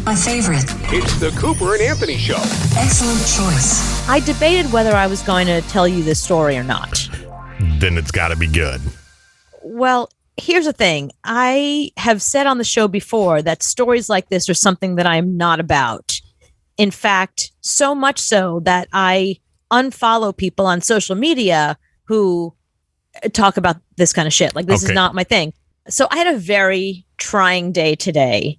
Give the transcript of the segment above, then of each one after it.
My favorite. It's the Cooper and Anthony Show. Excellent choice. I debated whether I was going to tell you this story or not. Then it's got to be good. Well, here's the thing. I have said on the show before that stories like this are something that I'm not about. In fact, so much so that I unfollow people on social media who talk about this kind of shit. Like, this is not my thing. So I had a very trying day today.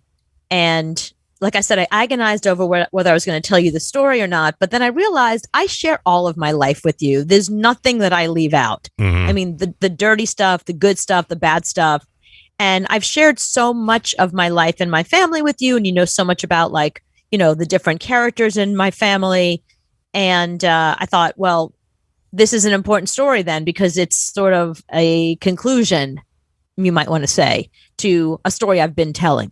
And like I said, I agonized over whether I was going to tell you the story or not. But then I realized I share all of my life with you. There's nothing that I leave out. I mean, the dirty stuff, the good stuff, the bad stuff. And I've shared so much of my life and my family with you. And you know so much about, like, you know, the different characters in my family. And I thought, well, this is an important story then, because it's sort of a conclusion, you might want to say, to a story I've been telling.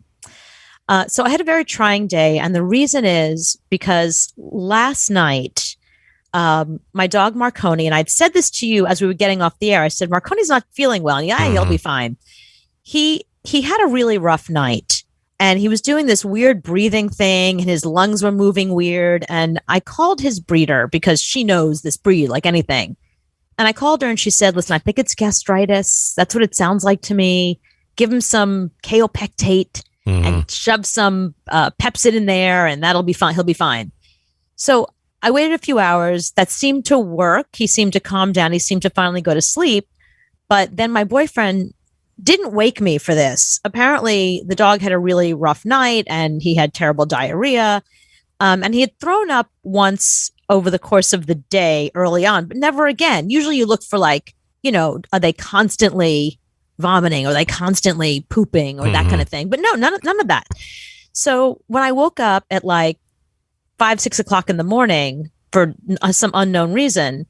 So I had a very trying day. And the reason is because last night, my dog Marconi, and I'd said this to you as we were getting off the air, I said, Marconi's not feeling well. And yeah, he'll be fine. He had a really rough night, and he was doing this weird breathing thing, and his lungs were moving weird. And I called his breeder because she knows this breed like anything. And I called her and she said, listen, I think it's gastritis. That's what it sounds like to me. Give him some kaopectate. And shove some Pepsid in there, and that'll be fine. He'll be fine. So I waited a few hours. That seemed to work. He seemed to calm down. He seemed to finally go to sleep. But then my boyfriend didn't wake me for this. Apparently, the dog had a really rough night, and he had terrible diarrhea. And he had thrown up once over the course of the day early on, but never again. Usually you look for, like, you know, are they constantly vomiting, or they constantly pooping, or that kind of thing. But no, none of that. So when I woke up at like 5-6 o'clock in the morning for some unknown reason,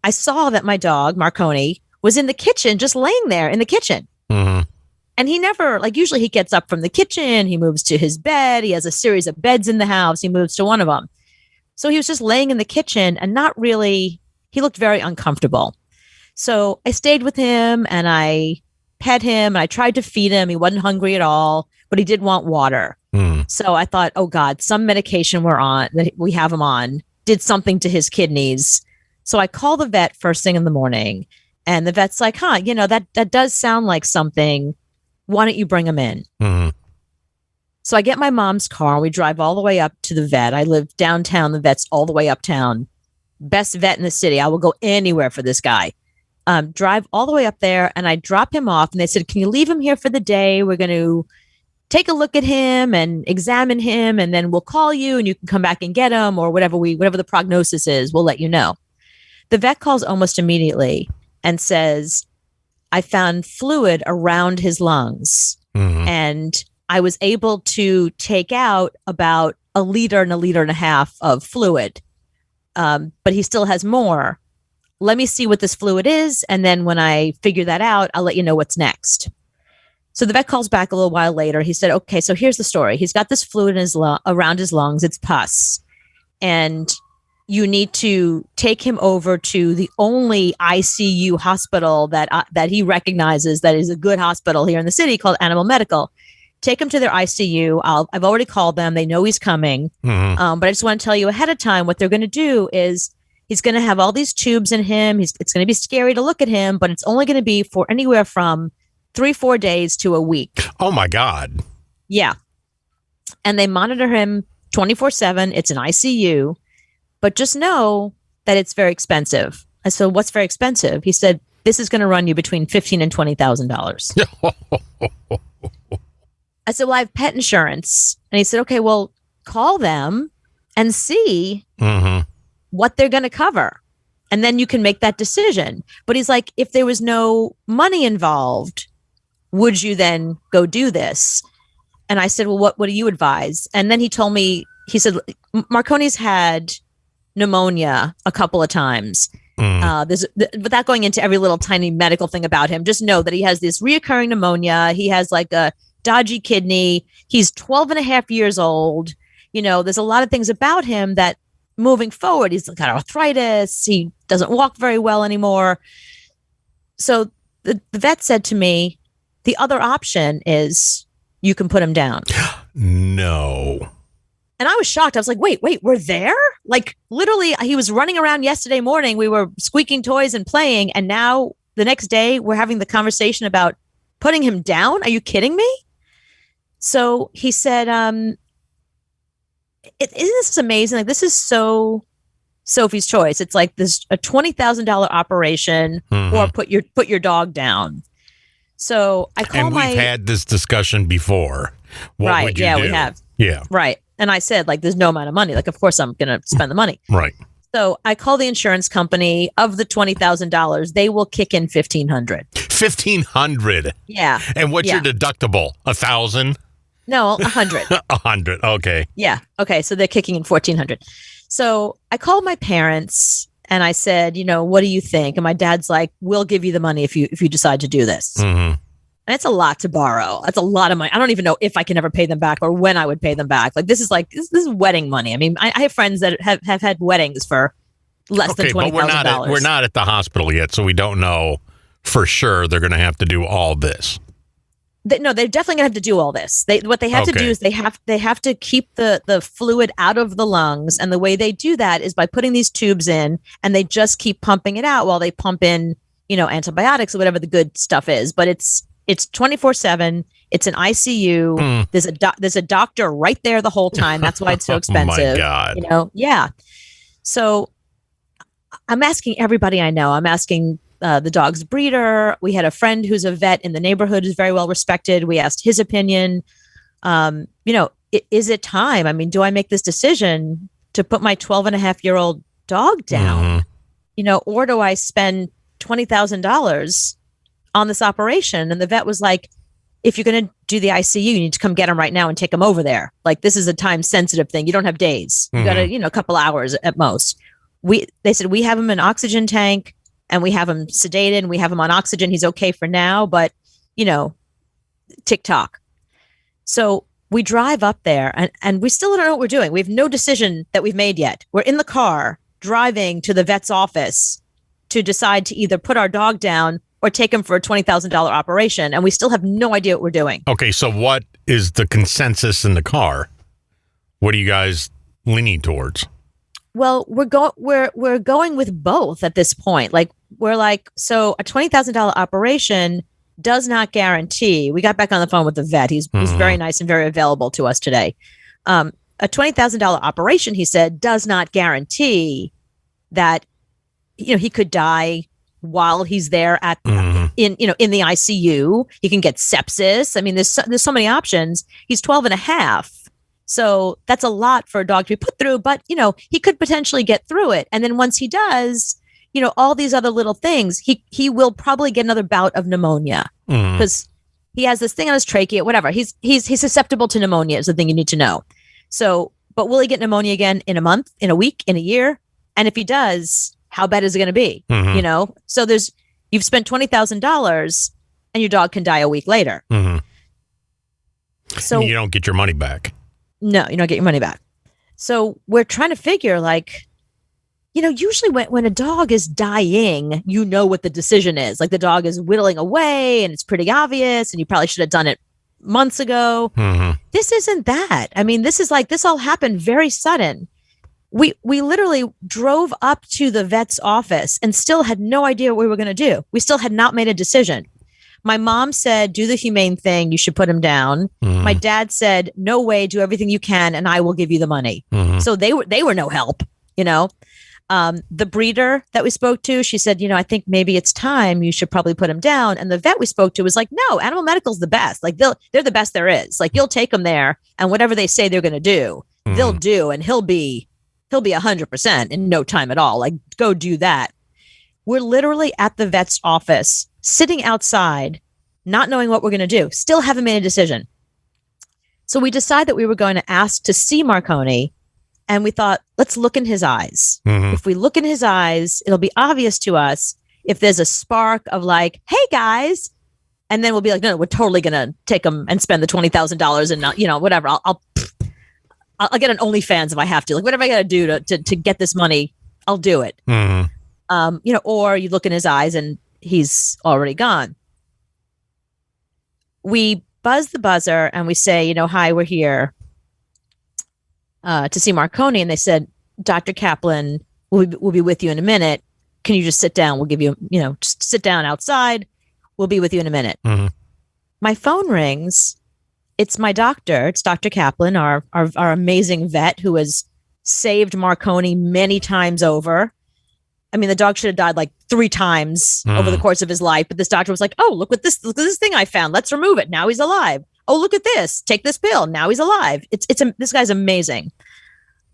I saw that my dog Marconi was in the kitchen, just laying there in the kitchen. And he never, like, usually he gets up from the kitchen, he moves to his bed, he has a series of beds in the house, he moves to one of them. So he was just laying in the kitchen and not really, he looked very uncomfortable. So I stayed with him and I pet him, and I tried to feed him. He wasn't hungry at all, but he did want water. So I thought, oh God, some medication we have him on did something to his kidneys. So I call the vet first thing in the morning, and the vet's like, you know, that does sound like something. Why don't you bring him in? So I get my mom's car, and we drive all the way up to the vet. I live downtown. The vet's all the way uptown. Best vet in the city. I will go anywhere for this guy. Drive all the way up there, and I drop him off, and they said, can you leave him here for the day? We're going to take a look at him and examine him, and then we'll call you and you can come back and get him, or whatever the prognosis is, we'll let you know. The vet calls almost immediately and says, I found fluid around his lungs, and I was able to take out about 1 liter and 1.5 liters of fluid, but he still has more. Let me see what this fluid is. And then when I figure that out, I'll let you know what's next. So the vet calls back a little while later. He said, okay, so here's the story. He's got this fluid in around his lungs. It's pus. And you need to take him over to the only ICU hospital that he recognizes that is a good hospital here in the city, called Animal Medical. Take him to their ICU. I've already called them. They know he's coming. But I just want to tell you ahead of time, what they're going to do is, he's going to have all these tubes in him. It's going to be scary to look at him, but it's only going to be for anywhere from 3-4 days to a week. Oh, my God. Yeah. And they monitor him 24/7. It's an ICU, but just know that it's very expensive. I said, what's very expensive? He said, this is going to run you between $15,000 and $20,000. I said, well, I have pet insurance. And he said, okay, well, call them and see what they're going to cover. And then you can make that decision. But he's like, if there was no money involved, would you then go do this? And I said, well, what do you advise? And then he told me, he said, Marconi's had pneumonia a couple of times. Without going into every little tiny medical thing about him, just know that he has this reoccurring pneumonia. He has like a dodgy kidney. He's 12 and a half years old. You know, there's a lot of things about him that moving forward, he's got arthritis. He doesn't walk very well anymore. So the vet said to me, the other option is you can put him down. No. And I was shocked. I was like, wait, we're there? Like, literally, he was running around yesterday morning. We were squeaking toys and playing. And now the next day, we're having the conversation about putting him down. Are you kidding me? So he said, isn't this amazing? Like, this is so Sophie's choice. It's like this a $20,000 operation or put your dog down. So I call and we've had this discussion before. What would you do? We have. Yeah. Right. And I said, like, there's no amount of money. Like, of course I'm going to spend the money. Right. So I call the insurance company. Of the $20,000, they will kick in $1,500. $1,500. Yeah. And what's your deductible? 1,000? No, 100. 100. Okay. Yeah. Okay. So they're kicking in $1,400. So I called my parents and I said, what do you think? And my dad's like, we'll give you the money if you decide to do this. Mm-hmm. And it's a lot to borrow. That's a lot of money. I don't even know if I can ever pay them back or when I would pay them back. Like, this is wedding money. I mean, I have friends that have had weddings for less than $20,000. But we're not at the hospital yet, so we don't know for sure they're going to have to do all this. No, they're definitely going to have to do all this. What they have to do is they have to keep the fluid out of the lungs. And the way they do that is by putting these tubes in, and they just keep pumping it out while they pump in, antibiotics or whatever the good stuff is. But it's 24/7. It's an ICU. There's a doctor right there the whole time. That's why it's so expensive. Oh my God. Yeah. So I'm asking everybody I know. I'm asking the dog's breeder. We had a friend who's a vet in the neighborhood, who's very well respected. We asked his opinion. Is it time? I mean, do I make this decision to put my 12-and-a-half-year-old dog down? Or do I spend $20,000 on this operation? And the vet was like, if you're going to do the ICU, you need to come get him right now and take him over there. Like, this is a time sensitive thing. You don't have days. You got to, a couple hours at most. They said, we have him in an oxygen tank and we have him sedated and we have him on oxygen. He's okay for now, but tick-tock. So we drive up there and we still don't know what we're doing. We have no decision that we've made yet. We're in the car driving to the vet's office to decide to either put our dog down or take him for a $20,000 operation. And we still have no idea what we're doing. Okay. So what is the consensus in the car? What are you guys leaning towards? Well, we're going with both at this point. Like, we're like, so a $20,000 operation does not guarantee. We got back on the phone with the vet. He's very nice and very available to us today. A $20,000 operation, he said, does not guarantee that he could die while he's there at in the ICU. He can get sepsis. I mean, there's so many options. He's 12 and a half. So that's a lot for a dog to be put through, but he could potentially get through it. And then once he does, all these other little things, he will probably get another bout of pneumonia because he has this thing on his trachea, whatever. He's susceptible to pneumonia is the thing you need to know. So, but will he get pneumonia again in a month, in a week, in a year? And if he does, how bad is it going to be? So you've spent $20,000 and your dog can die a week later. So and you don't get your money back. No, you don't get your money back. So we're trying to figure, like, usually when a dog is dying, what the decision is. Like, the dog is whittling away and it's pretty obvious and you probably should have done it months ago. This isn't that. I mean, this all happened very sudden. We literally drove up to the vet's office and still had no idea what we were going to do. We still had not made a decision. My mom said, do the humane thing. You should put him down. My dad said, no way, do everything you can and I will give you the money. So they were no help, The breeder that we spoke to, she said, I think maybe it's time. You should probably put him down. And the vet we spoke to was like, no, animal medical's the best. Like, they're the best there is. Like, you'll take them there and whatever they say they're going to do, they'll do. And he'll be 100% in no time at all. Like, go do that. We're literally at the vet's office, sitting outside, not knowing what we're going to do. Still haven't made a decision. So we decided that we were going to ask to see Marconi. And we thought, let's look in his eyes. If we look in his eyes, it'll be obvious to us if there's a spark of like, hey, guys. And then we'll be like, no, we're totally going to take him and spend the $20,000 and not, whatever. I'll get an OnlyFans if I have to. Like, whatever I got to do to get this money, I'll do it. Or you look in his eyes and he's already gone. We buzz the buzzer and we say, hi, we're here to see Marconi. And they said, Dr. Kaplan, we'll be with you in a minute. Can you just sit down? We'll give you, just sit down outside. We'll be with you in a minute. Mm-hmm. My phone rings. It's my doctor. It's Dr. Kaplan, our amazing vet who has saved Marconi many times over. I mean, the dog should have died like 3 times over the course of his life. But this doctor was like, oh, look at this thing I found. Let's remove it. Now he's alive. Oh, look at this. Take this pill. Now he's alive. This guy's amazing.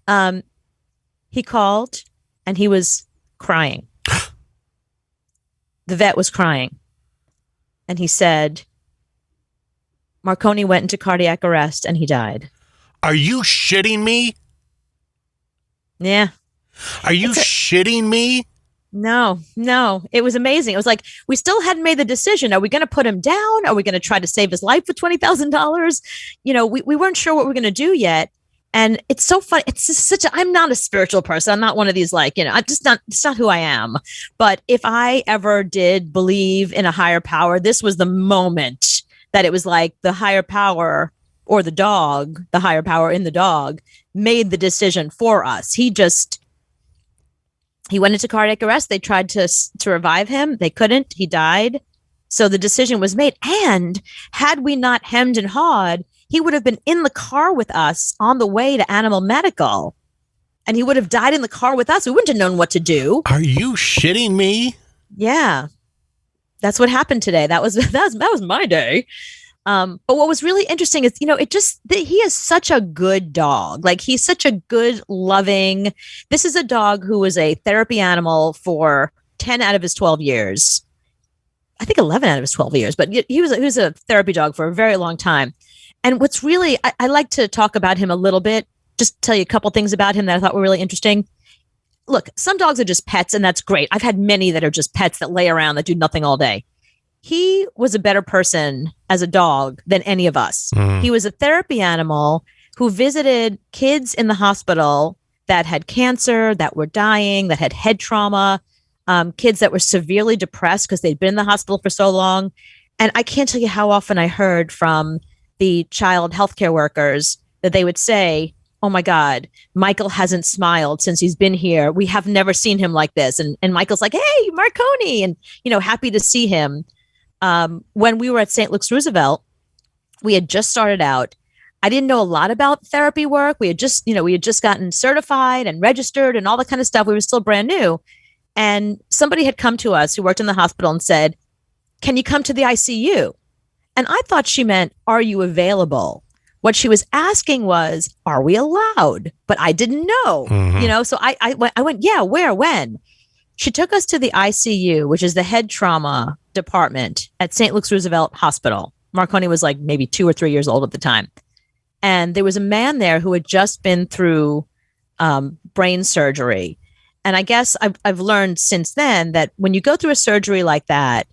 He called and he was crying. The vet was crying. And he said, Marconi went into cardiac arrest and he died. Are you shitting me? Yeah. Are you shitting me? No. It was amazing. It was like, we still hadn't made the decision. Are we going to put him down? Are we going to try to save his life with $20,000? We weren't sure what we were going to do yet. And it's so fun. It's just I'm not a spiritual person. I'm not one of these, it's not who I am. But if I ever did believe in a higher power, this was the moment that it was like the higher power or the dog, the higher power in the dog made the decision for us. He went into cardiac arrest. They tried to revive him. They couldn't. He died. So the decision was made. And had we not hemmed and hawed, he would have been in the car with us on the way to Animal Medical. And he would have died in the car with us. We wouldn't have known what to do. Are you shitting me? Yeah. That's what happened today. That was my day. But what was really interesting is, he is such a good dog. Like, he's such a good, loving. This is a dog who was a therapy animal for 10 out of his 12 years. I think 11 out of his 12 years, but he was a therapy dog for a very long time. And what's really, I like to talk about him a little bit, just tell you a couple things about him that I thought were really interesting. Look, some dogs are just pets, and that's great. I've had many that are just pets that lay around that do nothing all day. He was a better person as a dog than any of us. He was a therapy animal who visited kids in the hospital that had cancer, that were dying, that had head trauma, kids that were severely depressed because they'd been in the hospital for so long. And I can't tell you how often I heard from the child healthcare workers that they would say, oh my God, Michael hasn't smiled since he's been here. We have never seen him like this. And Michael's like, hey, Marconi, and, happy to see him. When we were at St. Luke's Roosevelt, we had just started out. I didn't know a lot about therapy work. We had just gotten certified and registered and all that kind of stuff. We were still brand new. And somebody had come to us who worked in the hospital and said, can you come to the ICU? And I thought she meant, are you available? What she was asking was, are we allowed? But I didn't know, so I went, yeah, where, when? She took us to the ICU, which is the head trauma department at St. Luke's Roosevelt Hospital. Marconi was like maybe 2 or 3 years old at the time. And there was a man there who had just been through brain surgery. And I guess I've learned since then that when you go through a surgery like that,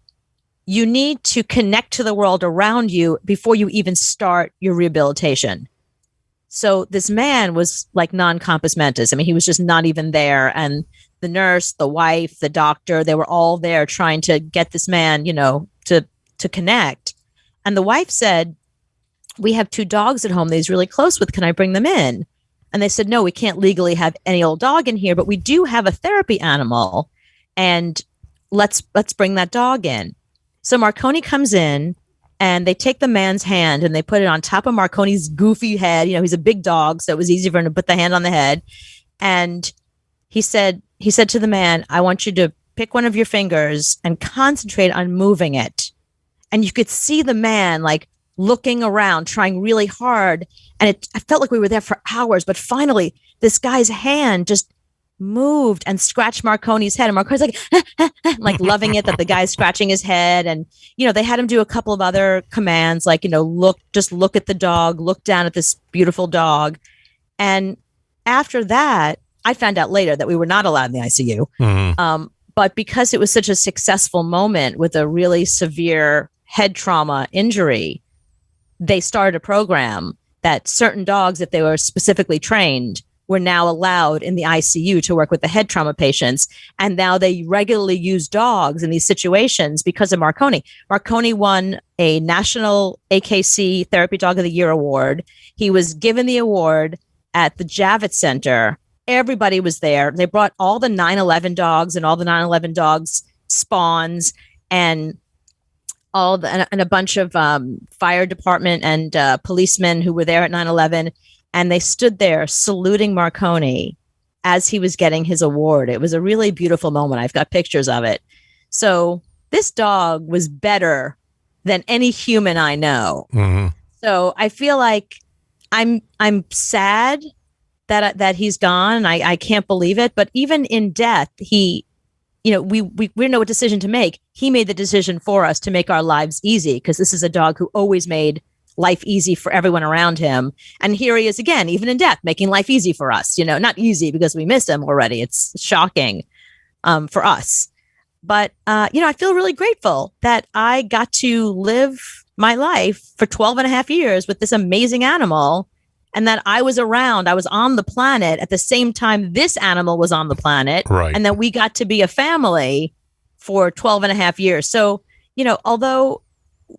you need to connect to the world around you before you even start your rehabilitation. So this man was like non-compos mentis. I mean, he was just not even there. And the nurse, the wife, the doctor, they were all there trying to get this man, to connect. And the wife said, we have 2 dogs at home that he's really close with. Can I bring them in? And they said, no, we can't legally have any old dog in here, but we do have a therapy animal. And let's bring that dog in. So Marconi comes in and they take the man's hand and they put it on top of Marconi's goofy head. He's a big dog, so it was easy for him to put the hand on the head. And he said to the man, I want you to pick one of your fingers and concentrate on moving it. And you could see the man like looking around, trying really hard. And I felt like we were there for hours, but finally this guy's hand just moved and scratched Marconi's head. And Marconi's like, like loving it that the guy's scratching his head. And, they had him do a couple of other commands, like, look at the dog, look down at this beautiful dog. And after that, I found out later that we were not allowed in the ICU. But because it was such a successful moment with a really severe head trauma injury, they started a program that certain dogs, if they were specifically trained, were now allowed in the ICU to work with the head trauma patients. And now they regularly use dogs in these situations because of Marconi. Marconi won a National AKC Therapy Dog of the Year award. He was given the award at the Javits Center. Everybody was there. They brought all the 9/11 dogs and all the 9/11 dogs spawns and and a bunch of fire department and policemen who were there at 9/11. And they stood there saluting Marconi as he was getting his award. It was a really beautiful moment. I've got pictures of it. So this dog was better than any human I know. Mm-hmm. So I feel like I'm sad that he's gone. I can't believe it. But even in death, we know what decision to make. He made the decision for us to make our lives easy, because this is a dog who always made life easy for everyone around him. And here he is again, even in death, making life easy for us. Not easy because we miss him already. It's shocking for us. But, I feel really grateful that I got to live my life for 12 and a half years with this amazing animal, and that I was around. I was on the planet at the same time this animal was on the planet. Right. And that we got to be a family for 12 and a half years. So, although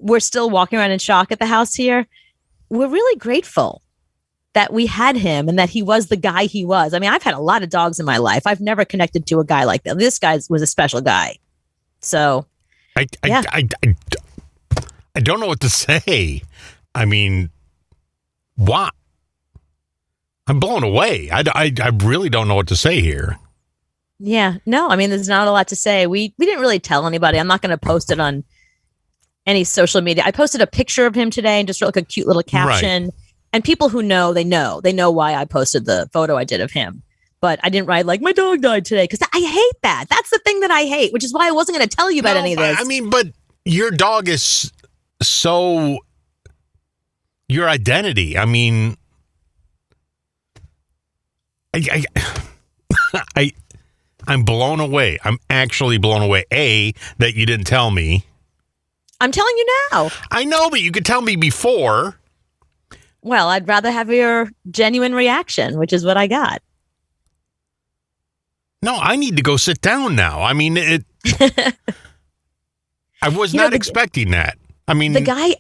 we're still walking around in shock at the house here, we're really grateful that we had him and that he was the guy he was. I mean, I've had a lot of dogs in my life. I've never connected to a guy like that. This guy was a special guy. So, I don't know what to say. I mean, what? I'm blown away. I really don't know what to say here. Yeah, no, I mean, there's not a lot to say. We didn't really tell anybody. I'm not going to post it on any social media. I posted a picture of him today and just wrote like a cute little caption. Right. And people who know, they know why I posted the photo I did of him. But I didn't write like, my dog died today, because I hate that. That's the thing that I hate, which is why I wasn't going to tell you about any of this. I mean, but your dog is so your identity. I mean, I'm blown away. I'm actually blown away. That you didn't tell me. I'm telling you now. I know, but you could tell me before. Well, I'd rather have your genuine reaction, which is what I got. No, I need to go sit down now. I mean, I was not expecting that. I mean, the guy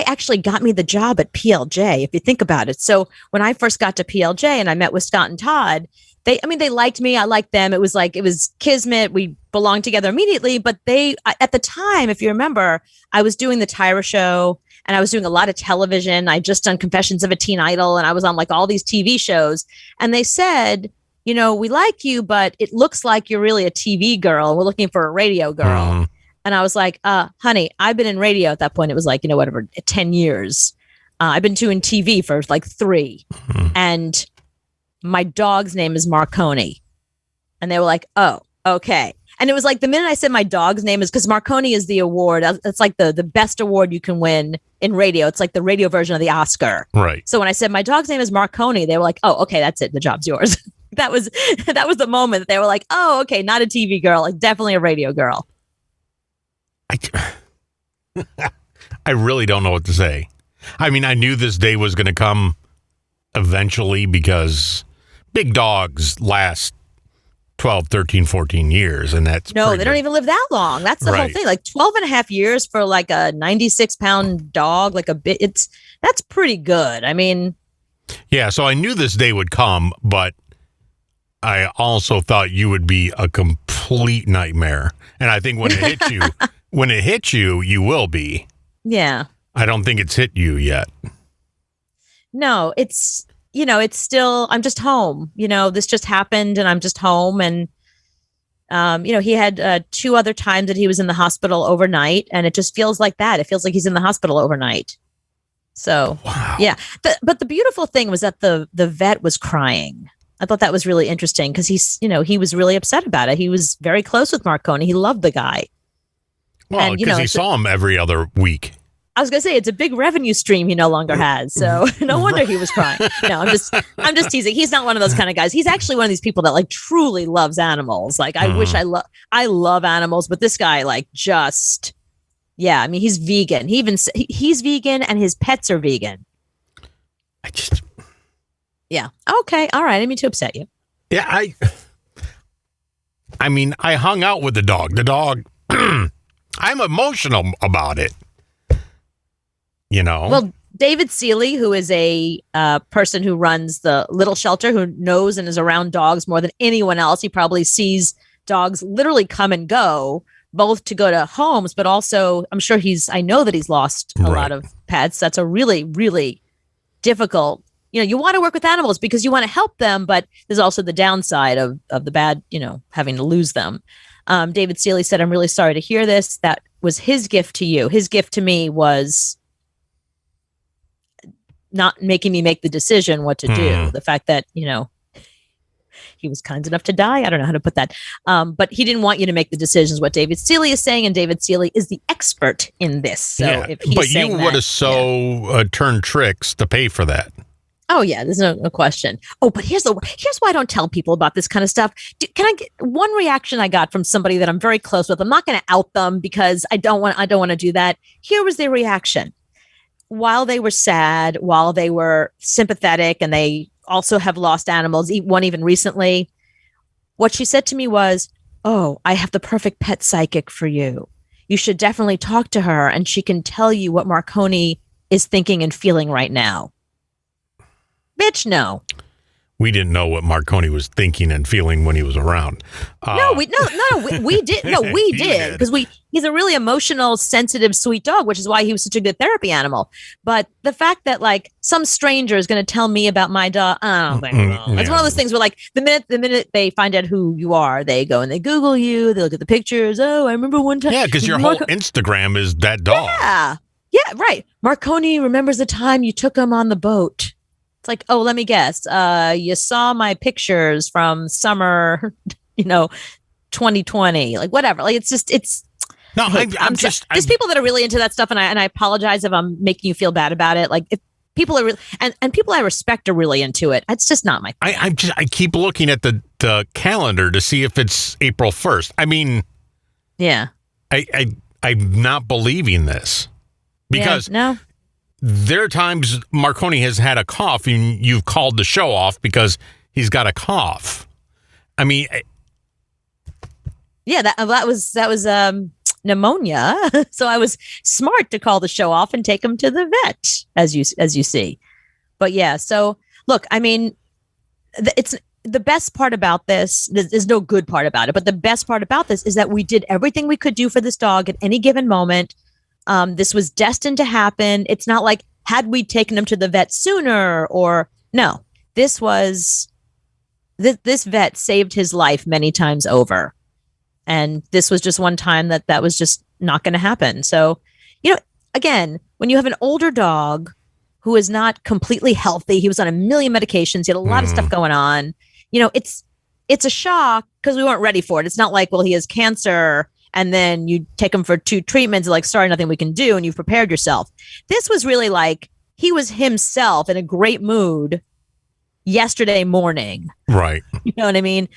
actually got me the job at PLJ, if you think about it. So when I first got to PLJ and I met with Scott and Todd, they liked me. I liked them. It was kismet. We belonged together immediately. But at the time, if you remember, I was doing the Tyra show and I was doing a lot of television. I just done Confessions of a Teen Idol, and I was on like all these TV shows. And they said, we like you, but it looks like you're really a TV girl. We're looking for a radio girl. Mm-hmm. And I was like, honey, I've been in radio at that point. It was like, 10 years. I've been doing TV for like 3. Mm-hmm. And my dog's name is Marconi. And they were like, oh, okay. And it was like the minute I said my dog's name is, because Marconi is the award. It's like the best award you can win in radio. It's like the radio version of the Oscar. Right. So when I said my dog's name is Marconi, they were like, oh, okay, that's it. The job's yours. That was the moment that they were like, oh, okay, not a TV girl, like definitely a radio girl. I really don't know what to say. I mean, I knew this day was going to come eventually, because big dogs last 12, 13, 14 years. And that's no, they don't even live that long. That's the whole thing. Like 12 and a half years for like a 96-pound dog, like that's pretty good. I mean. Yeah. So I knew this day would come, but I also thought you would be a complete nightmare. And I think when it hits you, you will be. Yeah. I don't think it's hit you yet. No, it's still, I'm just home. This just happened and I'm just home. And, he had 2 other times that he was in the hospital overnight, and it just feels like that. It feels like he's in the hospital overnight. So, wow. Yeah. But the beautiful thing was that the vet was crying. I thought that was really interesting, because he was really upset about it. He was very close with Marconi. He loved the guy. Well, because he saw him every other week. I was going to say, it's a big revenue stream he no longer has. So no wonder he was crying. No, I'm just teasing. He's not one of those kind of guys. He's actually one of these people that like truly loves animals. Like I wish I love animals, but this guy I mean, he's vegan. He's vegan and his pets are vegan. Yeah. Okay. All right. I didn't mean to upset you. Yeah, I mean, I hung out with the dog. The dog, I'm emotional about it. You know? Well, David Seeley, who is a person who runs the Little Shelter, who knows and is around dogs more than anyone else. He probably sees dogs literally come and go, both to go to homes, but also I know that he's lost a lot of pets. That's a really, really difficult, you want to work with animals because you want to help them, but there's also the downside of the bad, having to lose them. David Seeley said, "I'm really sorry to hear this. That was his gift to you. His gift to me was not making me make the decision what to do. The fact that, he was kind enough to die. I don't know how to put that. But he didn't want you to make the decisions, what David Seeley is saying. And David Seeley is the expert in this. So if he's but you would have turned tricks to pay for that. Oh, yeah, there's no question. Oh, but here's why I don't tell people about this kind of stuff. Can I get one reaction I got from somebody that I'm very close with? I'm not going to out them because I don't want to do that. Here was their reaction. While they were sad, while they were sympathetic, and they also have lost animals, one even recently, what she said to me was, "Oh, I have the perfect pet psychic for you. You should definitely talk to her, and she can tell you what Marconi is thinking and feeling right now." Bitch, no. We didn't know what Marconi was thinking and feeling when he was around. We did. No, we did. Because he's a really emotional, sensitive, sweet dog, which is why he was such a good therapy animal. But the fact that some stranger is going to tell me about my dog, I don't think so. It's one of those things where the minute they find out who you are, they go and they Google you, they look at the pictures. Oh, I remember one time. Yeah, because your whole Instagram is that dog. Yeah, right. Marconi remembers the time you took him on the boat. It's like, oh, let me guess. You saw my pictures from summer, 2020, whatever. It's. No, there's people that are really into that stuff, and I apologize if I'm making you feel bad about it. If people are really, and people I respect are really into it. It's just not my thing. I keep looking at the calendar to see if it's April 1st. I mean, yeah, I'm not believing this because no. There are times Marconi has had a cough and you've called the show off because he's got a cough. I mean, yeah, that was pneumonia. So I was smart to call the show off and take him to the vet, as you see. But yeah, so look, I mean, it's the best part about this. There's no good part about it, but the best part about this is that we did everything we could do for this dog at any given moment. This was destined to happen. It's not like had we taken him to the vet sooner no, this vet saved his life many times over. And this was just one time that was just not going to happen. So, again, when you have an older dog who is not completely healthy, he was on a million medications, he had a lot of stuff going on, it's a shock because we weren't ready for it. It's not like, well, he has cancer and then you take him for 2 treatments, sorry, nothing we can do, and you've prepared yourself. This was really he was himself in a great mood yesterday morning. Right. You know what I mean?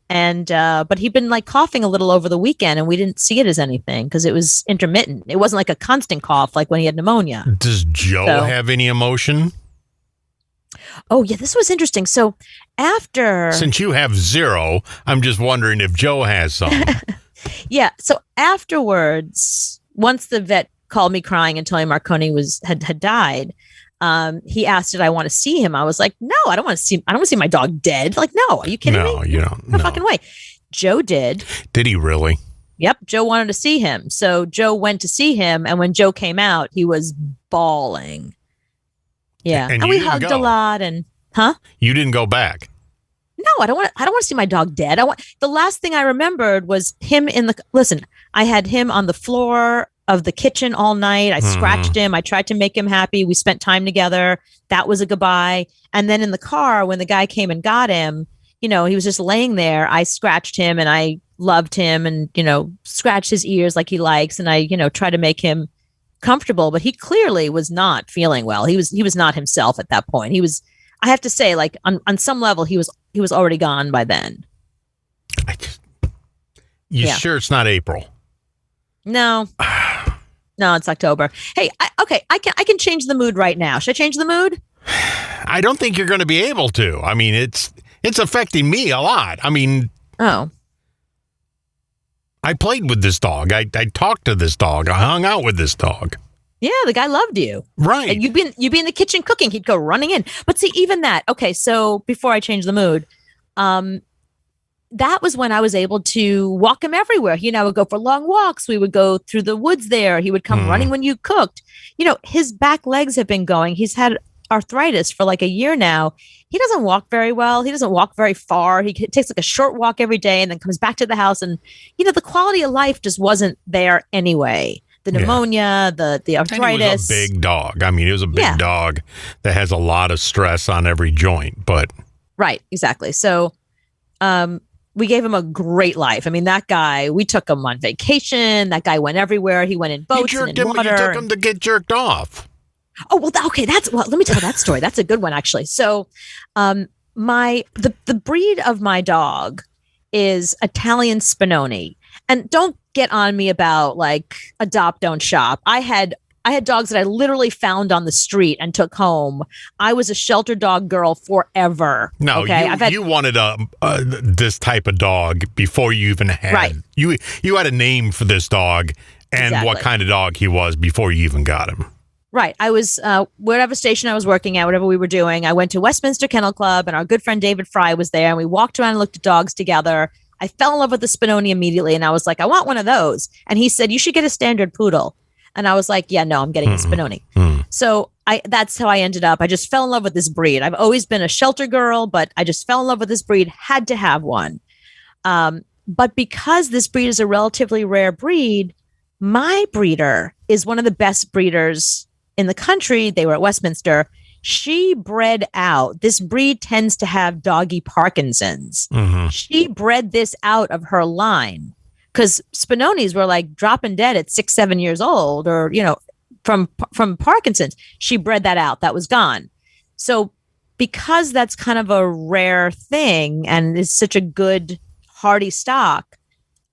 And but he'd been coughing a little over the weekend, and we didn't see it as anything because it was intermittent. It wasn't a constant cough like when he had pneumonia. Does Joe have any emotion? Oh, yeah, this was interesting. So since you have 0, I'm just wondering if Joe has some. Yeah. So afterwards, once the vet called me crying and telling Marconi had died, he asked, did I want to see him? I was like, no, I don't want to see my dog dead. No, are you kidding me? No, you don't. No fucking way. Joe did. Did he really? Yep. Joe wanted to see him. So Joe went to see him. And when Joe came out, he was bawling. Yeah. And we hugged a lot You didn't go back. No, I don't want to see my dog dead. The last thing I remembered was him listen, I had him on the floor of the kitchen all night. I scratched him. I tried to make him happy. We spent time together. That was a goodbye. And then in the car, when the guy came and got him, he was just laying there. I scratched him and I loved him and, scratched his ears like he likes. And I, try to make him comfortable, but he clearly was not feeling well. He was not himself at that point. I have to say, on some level, he was already gone by then. Sure it's not April? No. No, it's October. Hey, I can change the mood right now. Should I change the mood? I don't think you're going to be able to. I mean, it's affecting me a lot. I mean, oh, I played with this dog. I talked to this dog. I hung out with this dog. yeah, the guy loved you. Right. And you'd be in the kitchen cooking. He'd go running in. But see, even that. Okay, so before I change the mood, that was when I was able to walk him everywhere. He and I would go for long walks. We would go through the woods there. He would come running when you cooked. His back legs have been going. He's had arthritis for like a year now. He doesn't walk very well. He doesn't walk very far. He takes like a short walk every day and then comes back to the house. And, the quality of life just wasn't there anyway. The pneumonia, the arthritis. And he was a big dog. I mean, he was a big dog that has a lot of stress on every joint. But right, exactly. So, we gave him a great life. I mean, that guy, we took him on vacation. That guy went everywhere. He went in boats and in water. You took him to get jerked off. Oh, well, okay. Let me tell that story. That's a good one, actually. So, the breed of my dog is Italian Spinoni. And don't get on me about like adopt, don't shop. I had dogs that I literally found on the street and took home. I was a shelter dog girl forever. No, okay? you wanted this type of dog before you even had. Right. You had a name for this dog and what kind of dog he was before you even got him. Right. I was, whatever station I was working at, whatever we were doing, I went to Westminster Kennel Club and our good friend David Fry was there and we walked around and looked at dogs together. I fell in love with the Spinoni immediately and I was like, I want one of those. And he said, you should get a standard poodle. And I was like, yeah, no, I'm getting a Spinoni. So that's how I ended up. I just fell in love with this breed. I've always been a shelter girl, but I just fell in love with this breed, had to have one. But because this breed is a relatively rare breed, my breeder is one of the best breeders in the country. They were at Westminster. She bred out. This breed tends to have doggy Parkinson's. She bred this out of her line. Because Spinonis were like dropping dead at 6-7 years old, or from Parkinson's. She bred that out. That was gone. So because that's kind of a rare thing and is such a good hardy stock,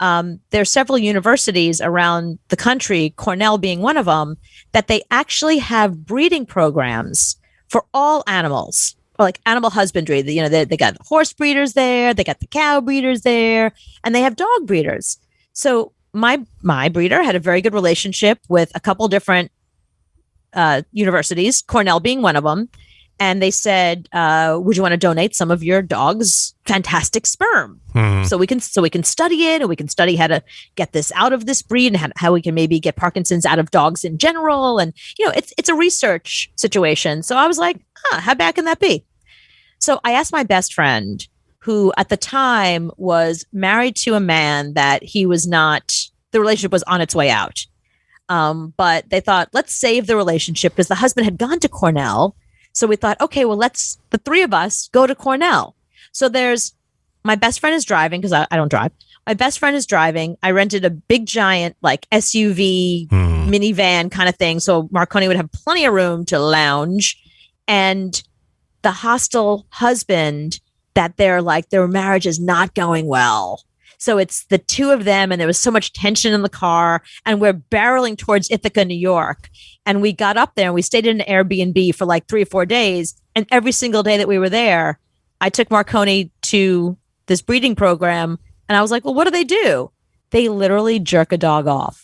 there are several universities around the country, Cornell being one of them, that they actually have breeding programs for all animals, or like animal husbandry. They got horse breeders there, they got the cow breeders there, and they have dog breeders. So my breeder had a very good relationship with a couple different universities, Cornell being one of them. And they said, would you want to donate some of your dog's fantastic sperm? So we can study it, and we can study how to get this out of this breed and how we can maybe get Parkinson's out of dogs in general. And, it's a research situation. So I was like, how bad can that be? So I asked my best friend, who at the time was married to a man that he was not, the relationship was on its way out. But they thought, let's save the relationship because the husband had gone to Cornell. So we thought, okay, well, let's the three of us go to Cornell. So there's my best friend is driving because I don't drive. My best friend is driving. I rented a big giant like SUV minivan kind of thing. So Marconi would have plenty of room to lounge. And the hostile husband that their marriage is not going well. So it's the two of them, and there was so much tension in the car, and we're barreling towards Ithaca, New York. And we got up there and we stayed in an Airbnb for like 3 or 4 days. And every single day that we were there, I took Marconi to this breeding program, and I was like, well, what do? They literally jerk a dog off.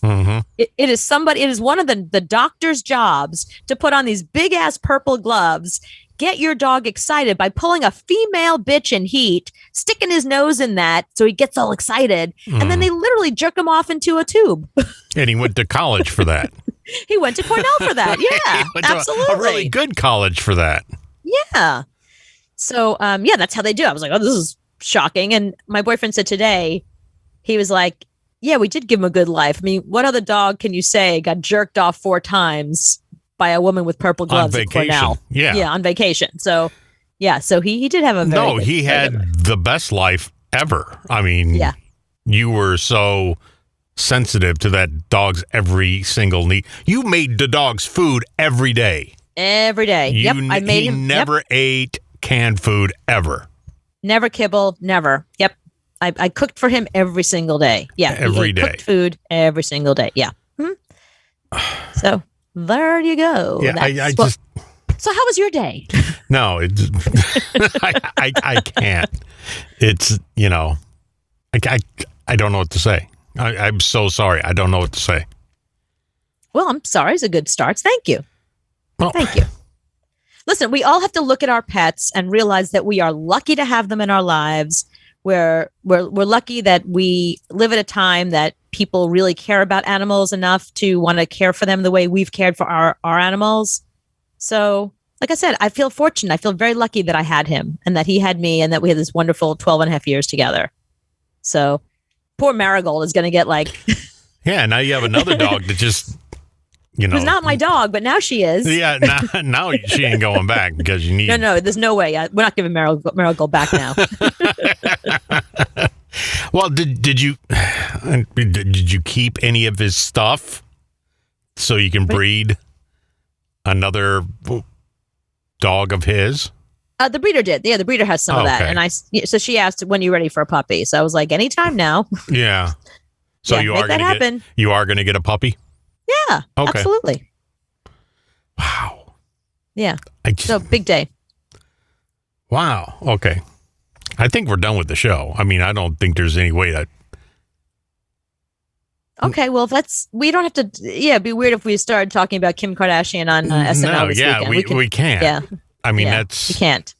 It is one of the doctor's jobs to put on these big ass purple gloves, get your dog excited by pulling a female bitch in heat, sticking his nose in that so he gets all excited, and then they literally jerk him off into a tube. And he went to college for that. He went to Cornell for that. Yeah, absolutely. A really good college for that. Yeah. So, that's how they do. I was like, oh, this is shocking. And my boyfriend said today, he was like, yeah, we did give him a good life. I mean, what other dog can you say got jerked off 4 times by a woman with purple gloves on vacation? At Cornell? Yeah, on vacation. So, so he did have a very he had the best life ever. I mean, you were so sensitive to that dog's every single need. You made the dog's food every day. Every day. I made him. He never ate canned food ever. Never kibble. Never. Yep. I cooked for him every single day. Yeah. Every day. Cooked food every single day. Yeah. So there you go. Yeah. So how was your day? No, it's, I can't. It's, I don't know what to say. I'm so sorry. I don't know what to say. Well, I'm sorry. It's a good start. Thank you. Well, Thank you. Listen, we all have to look at our pets and realize that we are lucky to have them in our lives. We're lucky that we live at a time that people really care about animals enough to want to care for them the way we've cared for our animals. So, like I said, I feel fortunate. I feel very lucky that I had him and that he had me and that we had this wonderful 12 and a half years together. So poor Marigold is going to get like... Yeah, now you have another dog that just... Who's not my dog, but now she is. Yeah, now she ain't going back because you need... No, there's no way. We're not giving Marigold back now. Well, did you keep any of his stuff so you can breed another dog of his? The breeder did. Yeah, the breeder has some of that. And so she asked, when are you ready for a puppy? So I was like, anytime now. Yeah. So you are going to get a puppy? Yeah, okay. Absolutely. Wow. Yeah. So big day. Wow. Okay. I think we're done with the show. I mean, I don't think there's any way that. Okay. Well, we don't have to. Yeah, it'd be weird if we started talking about Kim Kardashian on SNL this weekend. We can't. Yeah. I mean, we can't.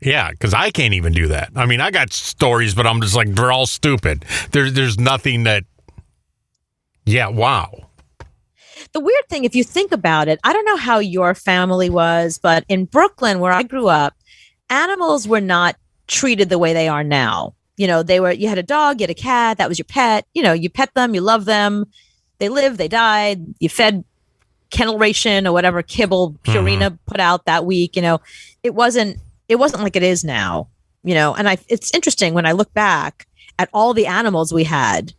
Yeah, because I can't even do that. I mean, I got stories, but I'm just like, they're all stupid. There's nothing that. Yeah, wow. The weird thing, if you think about it, I don't know how your family was, but in Brooklyn, where I grew up, animals were not treated the way they are now. You had a dog, you had a cat, that was your pet. You pet them, you love them. They lived, they died. You fed kennel ration or whatever kibble Purina put out that week. It wasn't like it is now. And it's interesting when I look back at all the animals we had.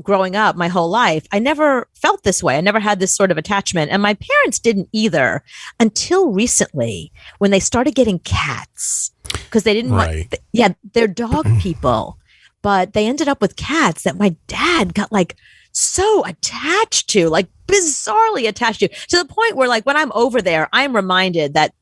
Growing up my whole life, I never felt this way. I never had this sort of attachment. And my parents didn't either until recently when they started getting cats because they didn't want, they're dog people, but they ended up with cats that my dad got like so attached to, like bizarrely attached to the point where like when I'm over there, I'm reminded that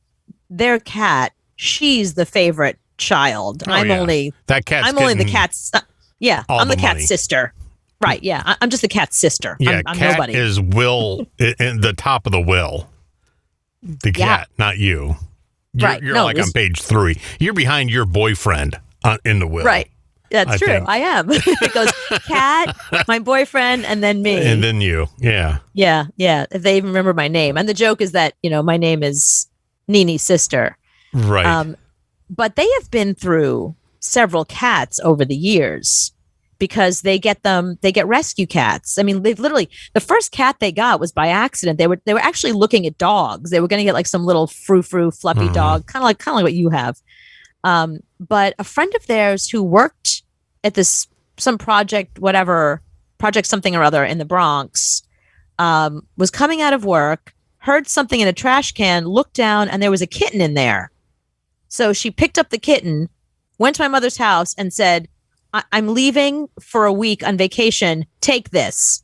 their cat, she's the favorite child. I'm only the cat's. Yeah. I'm the cat's sister. Right, yeah. I'm just the cat's sister. Yeah, I'm cat nobody. is Will, in the top of the will. The cat, not you. You're on page 3. You're behind your boyfriend in the will. Right. That's true. I am. It goes cat, my boyfriend, and then me. And then you. Yeah. Yeah. If they even remember my name. And the joke is that, my name is Nini's sister. Right. But they have been through several cats over the years. Because they get rescue cats. I mean, they literally, the first cat they got was by accident. They were actually looking at dogs. They were going to get like some little frou-frou fluffy dog, kind of like what you have. But a friend of theirs who worked at some project something or other in the Bronx, was coming out of work, heard something in a trash can, looked down, and there was a kitten in there. So she picked up the kitten, went to my mother's house, and said, I'm leaving for a week on vacation. Take this.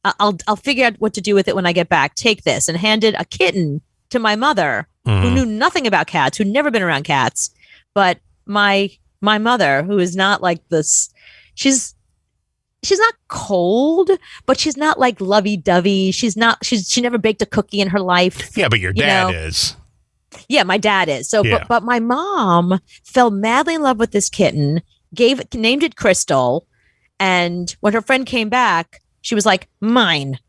I'll figure out what to do with it when I get back. Take this, and handed a kitten to my mother, who knew nothing about cats, who'd never been around cats. But my mother, who is not like this, she's not cold, but she's not like lovey-dovey. She never baked a cookie in her life. Yeah, but your dad is. Yeah, my dad is. So, yeah. But my mom fell madly in love with this kitten. Named it Crystal, and when her friend came back, she was like, mine.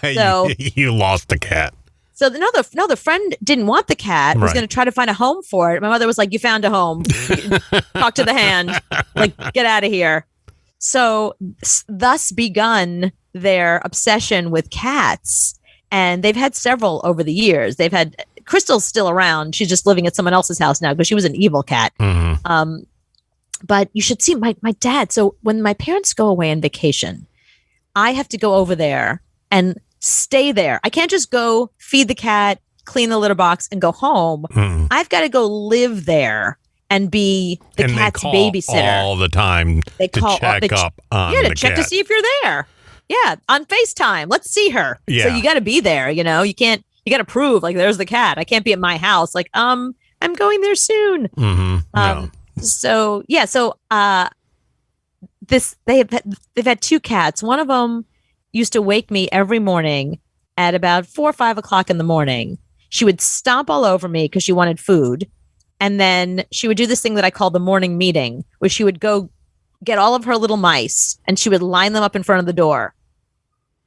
So you lost the cat. So the friend didn't want the cat, was going to try to find a home for it. My mother was like, you found a home. Talk to the hand. Like, get out of here. So thus begun their obsession with cats. And they've had several over the years. They've had Crystal's still around. She's just living at someone else's house now because she was an evil cat. But you should see my dad. So when my parents go away on vacation, I have to go over there and stay there. I can't just go feed the cat, clean the litter box, and go home. I've got to go live there and be the cat's babysitter all the time. They call check up on the check cat. To see if you're there. Yeah, on FaceTime. Let's see her. Yeah. So you got to be there. You can't got to prove like there's the cat. I can't be at my house. Like, I'm going there soon. So they've had two cats. One of them used to wake me every morning at about 4 or 5 o'clock in the morning. She would stomp all over me because she wanted food. And then she would do this thing that I call the morning meeting, where she would go get all of her little mice and she would line them up in front of the door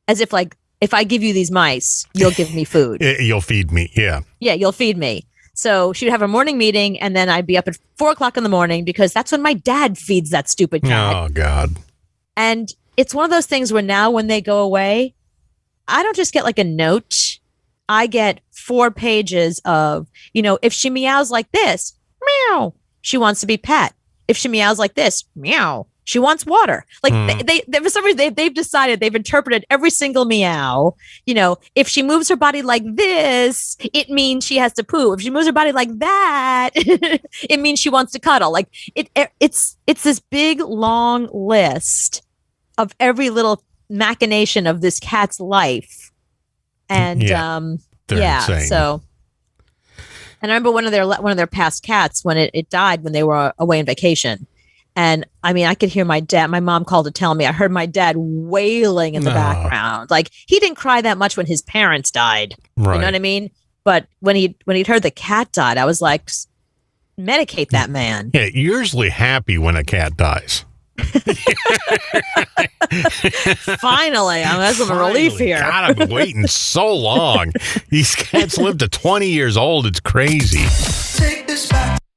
as if like, if I give you these mice, you'll give me food. You'll feed me. Yeah. Yeah, you'll feed me. So she would have a morning meeting and then I'd be up at 4 o'clock in the morning because that's when my dad feeds that stupid cat. Oh, God. And it's one of those things where now when they go away, I don't just get like a note. I get 4 pages of, if she meows like this, meow, she wants to be pet. If she meows like this, meow, she wants water. Like they for some reason they've decided, they've interpreted every single meow. If she moves her body like this, it means she has to poo. If she moves her body like that, it means she wants to cuddle. Like it's this big long list of every little machination of this cat's life. And insane. So, and I remember one of their past cats when it died when they were away on vacation. And I mean, I could hear my mom called to tell me, I heard my dad wailing in the background. Like he didn't cry that much when his parents died. Right. You know what I mean? But when he'd heard the cat died, I was like, medicate that man. Yeah, you're usually happy when a cat dies. Finally, I'm having some relief here. God, I've been waiting so long. These cats live to 20 years old. It's crazy. Take this back.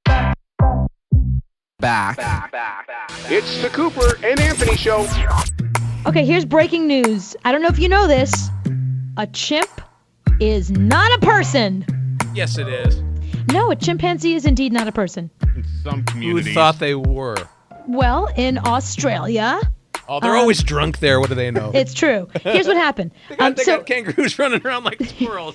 It's the Cooper and Anthony Show. Okay, here's breaking news. I don't know if you know this. A chimp is not a person. Yes, it is. No, a chimpanzee is indeed not a person. In some communities. Who thought they were? Well, in Australia. Oh, they're always drunk there. What do they know? It's true. Here's what happened. They got kangaroos running around like squirrels.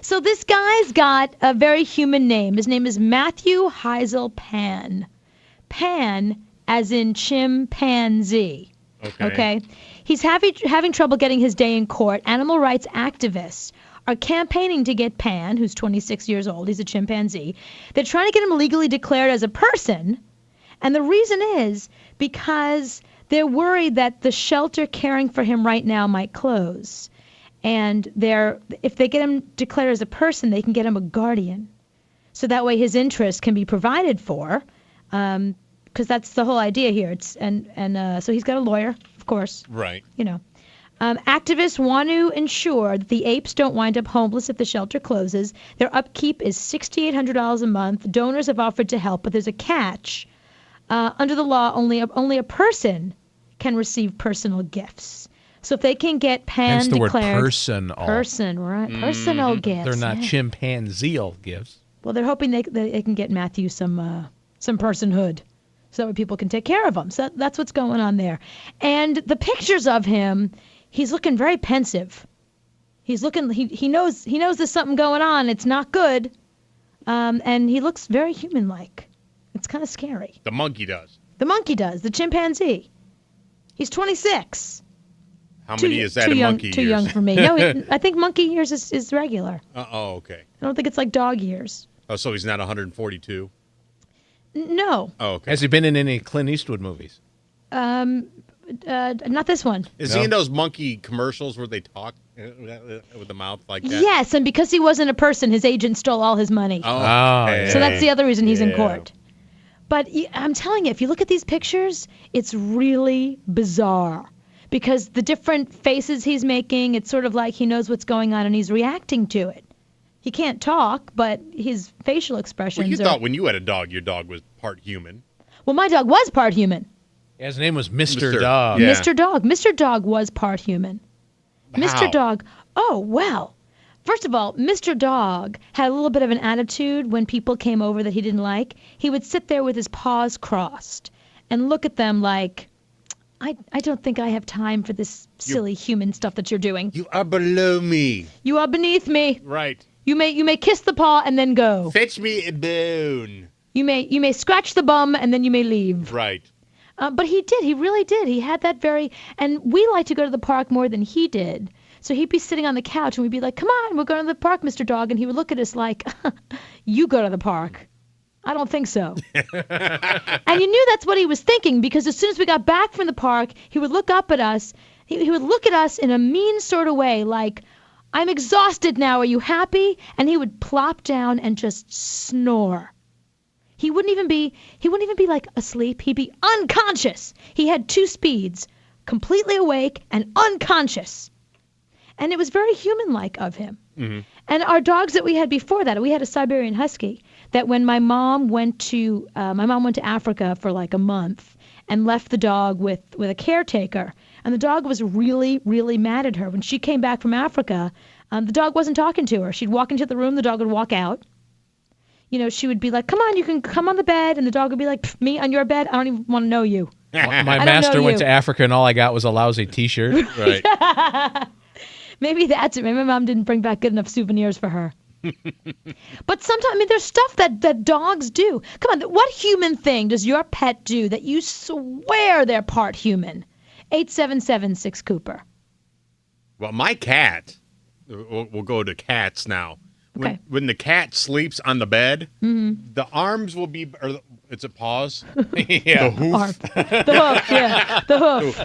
So this guy's got a very human name. His name is Matthew Heisel Pan. Pan as in chimpanzee. Okay. He's having trouble getting his day in court. Animal rights activists are campaigning to get Pan, who's 26 years old. He's a chimpanzee. They're trying to get him legally declared as a person. And the reason is because they're worried that the shelter caring for him right now might close. And if they get him declared as a person, they can get him a guardian. So that way his interests can be provided for, because that's the whole idea here. So he's got a lawyer, of course. Right. Activists want to ensure that the apes don't wind up homeless if the shelter closes. Their upkeep is $6,800 a month. Donors have offered to help, but there's a catch. Under the law, only a person can receive personal gifts. So if they can get Pan declared, word personal, right? Personal gifts. They're not chimpanzeal gifts. Well, they're hoping they can get Matthew some personhood, so that people can take care of him. So that's what's going on there. And the pictures of him, he's looking very pensive. He's looking. He knows there's something going on. It's not good. And he looks very human-like. It's kind of scary. The monkey does. The chimpanzee. He's 26. How many is that in monkey years? Too young for me. No, I think monkey years is regular. Okay. I don't think it's like dog years. Oh, so he's not 142? No. Oh, okay. Has he been in any Clint Eastwood movies? Not this one. Is he in those monkey commercials where they talk with the mouth like that? Yes, and because he wasn't a person, his agent stole all his money. Oh, okay. So that's the other reason he's in court. But I'm telling you, if you look at these pictures, it's really bizarre. Because the different faces he's making, it's sort of like he knows what's going on and he's reacting to it. He can't talk, but his facial expressions Well, you thought when you had a dog, your dog was part human. Well, my dog was part human. Yeah, his name was Mr. Dog. Yeah. Mr. Dog. Mr. Dog was part human. How? Mr. Dog. Oh, well. First of all, Mr. Dog had a little bit of an attitude when people came over that he didn't like. He would sit there with his paws crossed and look at them like, I don't think I have time for this silly human stuff that you're doing. You are below me. You are beneath me. Right. You may kiss the paw and then go. Fetch me a bone. You may scratch the bum and then you may leave. Right. But he did. He really did. He had that and we like to go to the park more than he did So he'd be sitting on the couch, and we'd be like, come on, we're going to the park, Mr. Dog. And he would look at us like, you go to the park. I don't think so. And you knew that's what he was thinking, because as soon as we got back from the park, he would look up at us. He would look at us in a mean sort of way, like, I'm exhausted now. Are you happy? And he would plop down and just snore. He wouldn't even be like asleep. He'd be unconscious. He had 2 speeds, completely awake and unconscious. And it was very human-like of him. Mm-hmm. And our dogs that we had before that, we had a Siberian Husky that when my mom went to Africa for like a month and left the dog with a caretaker, and the dog was really, really mad at her. When she came back from Africa, the dog wasn't talking to her. She'd walk into the room, the dog would walk out. You know, she would be like, come on, you can come on the bed. And the dog would be like, me on your bed? I don't even want to know you. My master went to Africa and all I got was a lousy T-shirt. Right. Maybe that's it. Maybe my mom didn't bring back good enough souvenirs for her. But sometimes, I mean, there's stuff that dogs do. Come on, what human thing does your pet do that you swear they're part human? 877-6-Cooper. Well, my cat, we'll go to cats now. Okay. When the cat sleeps on the bed, the arms will be, or it's a paws. Yeah. The hoof. The hoof, yeah. The hoof.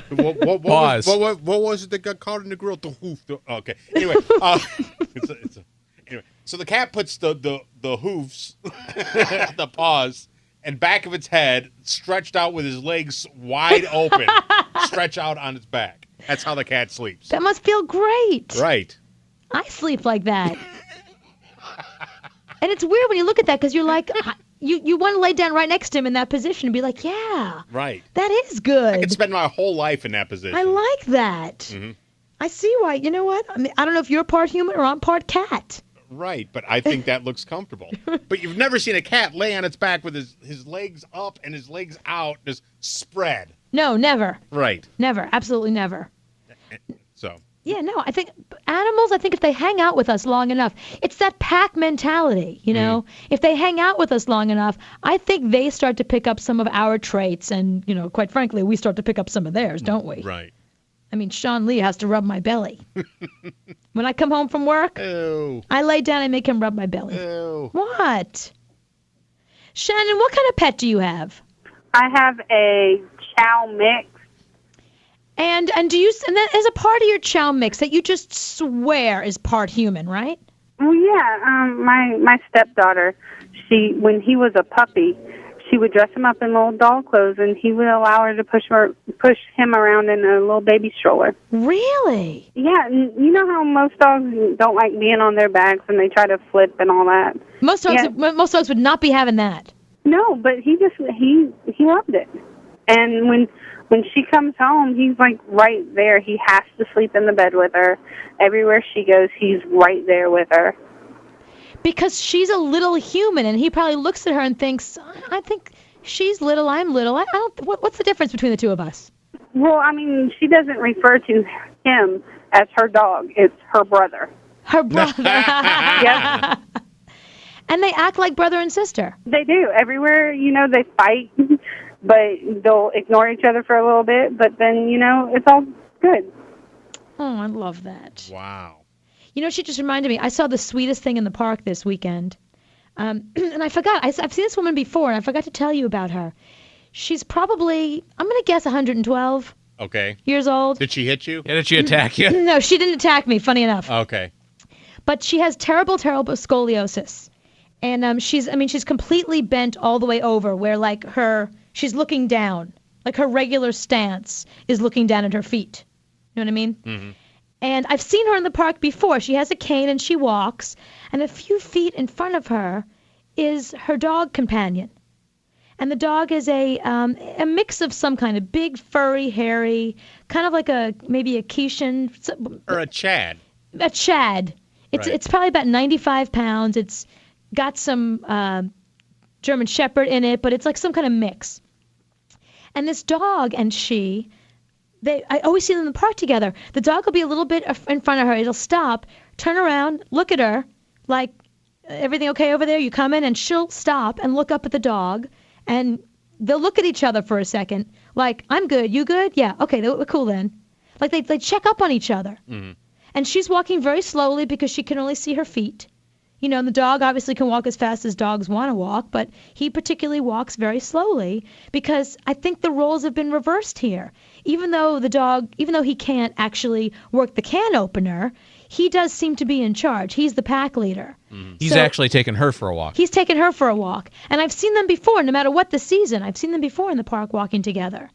What was it that got caught in the grill? The hoof. Okay. Anyway, anyway, so the cat puts the hoofs, the paws, and back of its head stretched out with his legs wide open, stretch out on its back. That's how the cat sleeps. That must feel great. Right. I sleep like that. And it's weird when you look at that, because you're like, you want to lay down right next to him in that position and be like, yeah, right. That is good. I could spend my whole life in that position. I like that. Mm-hmm. I see why. You know what? I mean, I don't know if you're part human or I'm part cat. Right, but I think that looks comfortable. But you've never seen a cat lay on its back with his legs up and his legs out, just spread. No, never. Right. Never. Absolutely never. So. Yeah, no, I think animals, if they hang out with us long enough, it's that pack mentality, you know? If they hang out with us long enough, I think they start to pick up some of our traits, and, you know, quite frankly, we start to pick up some of theirs, don't we? Right. I mean, Sean Lee has to rub my belly. When I come home from work, I lay down and make him rub my belly. Ew. What? Shannon, what kind of pet do you have? I have a chow mix. And that is a part of your chow mix that you just swear is part human, right? Well, yeah. My stepdaughter, when he was a puppy, she would dress him up in little doll clothes, and he would allow her to push him around in a little baby stroller. Really? Yeah. You know how most dogs don't like being on their backs and they try to flip and all that. Most dogs would not be having that. No, but he loved it. And when she comes home, he's like right there. He has to sleep in the bed with her. Everywhere she goes, he's right there with her. Because she's a little human, and he probably looks at her and thinks, I think she's little, I'm little. I don't. What's the difference between the two of us? Well, I mean, she doesn't refer to him as her dog. It's her brother. Her brother. Yep. And they act like brother and sister. They do. Everywhere, you know, they fight. But they'll ignore each other for a little bit, but then, you know, it's all good. Oh, I love that. Wow. You know, she just reminded me, I saw the sweetest thing in the park this weekend. And I forgot, I've seen this woman before, and I forgot to tell you about her. She's probably, I'm going to guess 112 years old. Did she hit you? Yeah, did she attack you? No, she didn't attack me, funny enough. Okay. But she has terrible, terrible scoliosis. And she's completely bent all the way over, where like she's looking down, like her regular stance is looking down at her feet. You know what I mean? Mm-hmm. And I've seen her in the park before. She has a cane and she walks, and a few feet in front of her is her dog companion. And the dog is a mix of some kind of big, furry, hairy, kind of like maybe a Keishan. Or a Chad. A Chad. It's probably about 95 pounds. It's got some German Shepherd in it, but it's like some kind of mix. And this dog and I always see them in the park together. The dog will be a little bit in front of her. It'll stop, turn around, look at her, like, everything okay over there? You coming? And she'll stop and look up at the dog, and they'll look at each other for a second, like, I'm good, you good? Yeah, okay, we're cool then. Like, they check up on each other. Mm-hmm. And she's walking very slowly because she can only see her feet. You know, the dog obviously can walk as fast as dogs want to walk, but he particularly walks very slowly because I think the roles have been reversed here. Even though he can't actually work the can opener, he does seem to be in charge. He's the pack leader. He's actually taken her for a walk. He's taken her for a walk. And I've seen them before, no matter what the season. I've seen them before in the park walking together.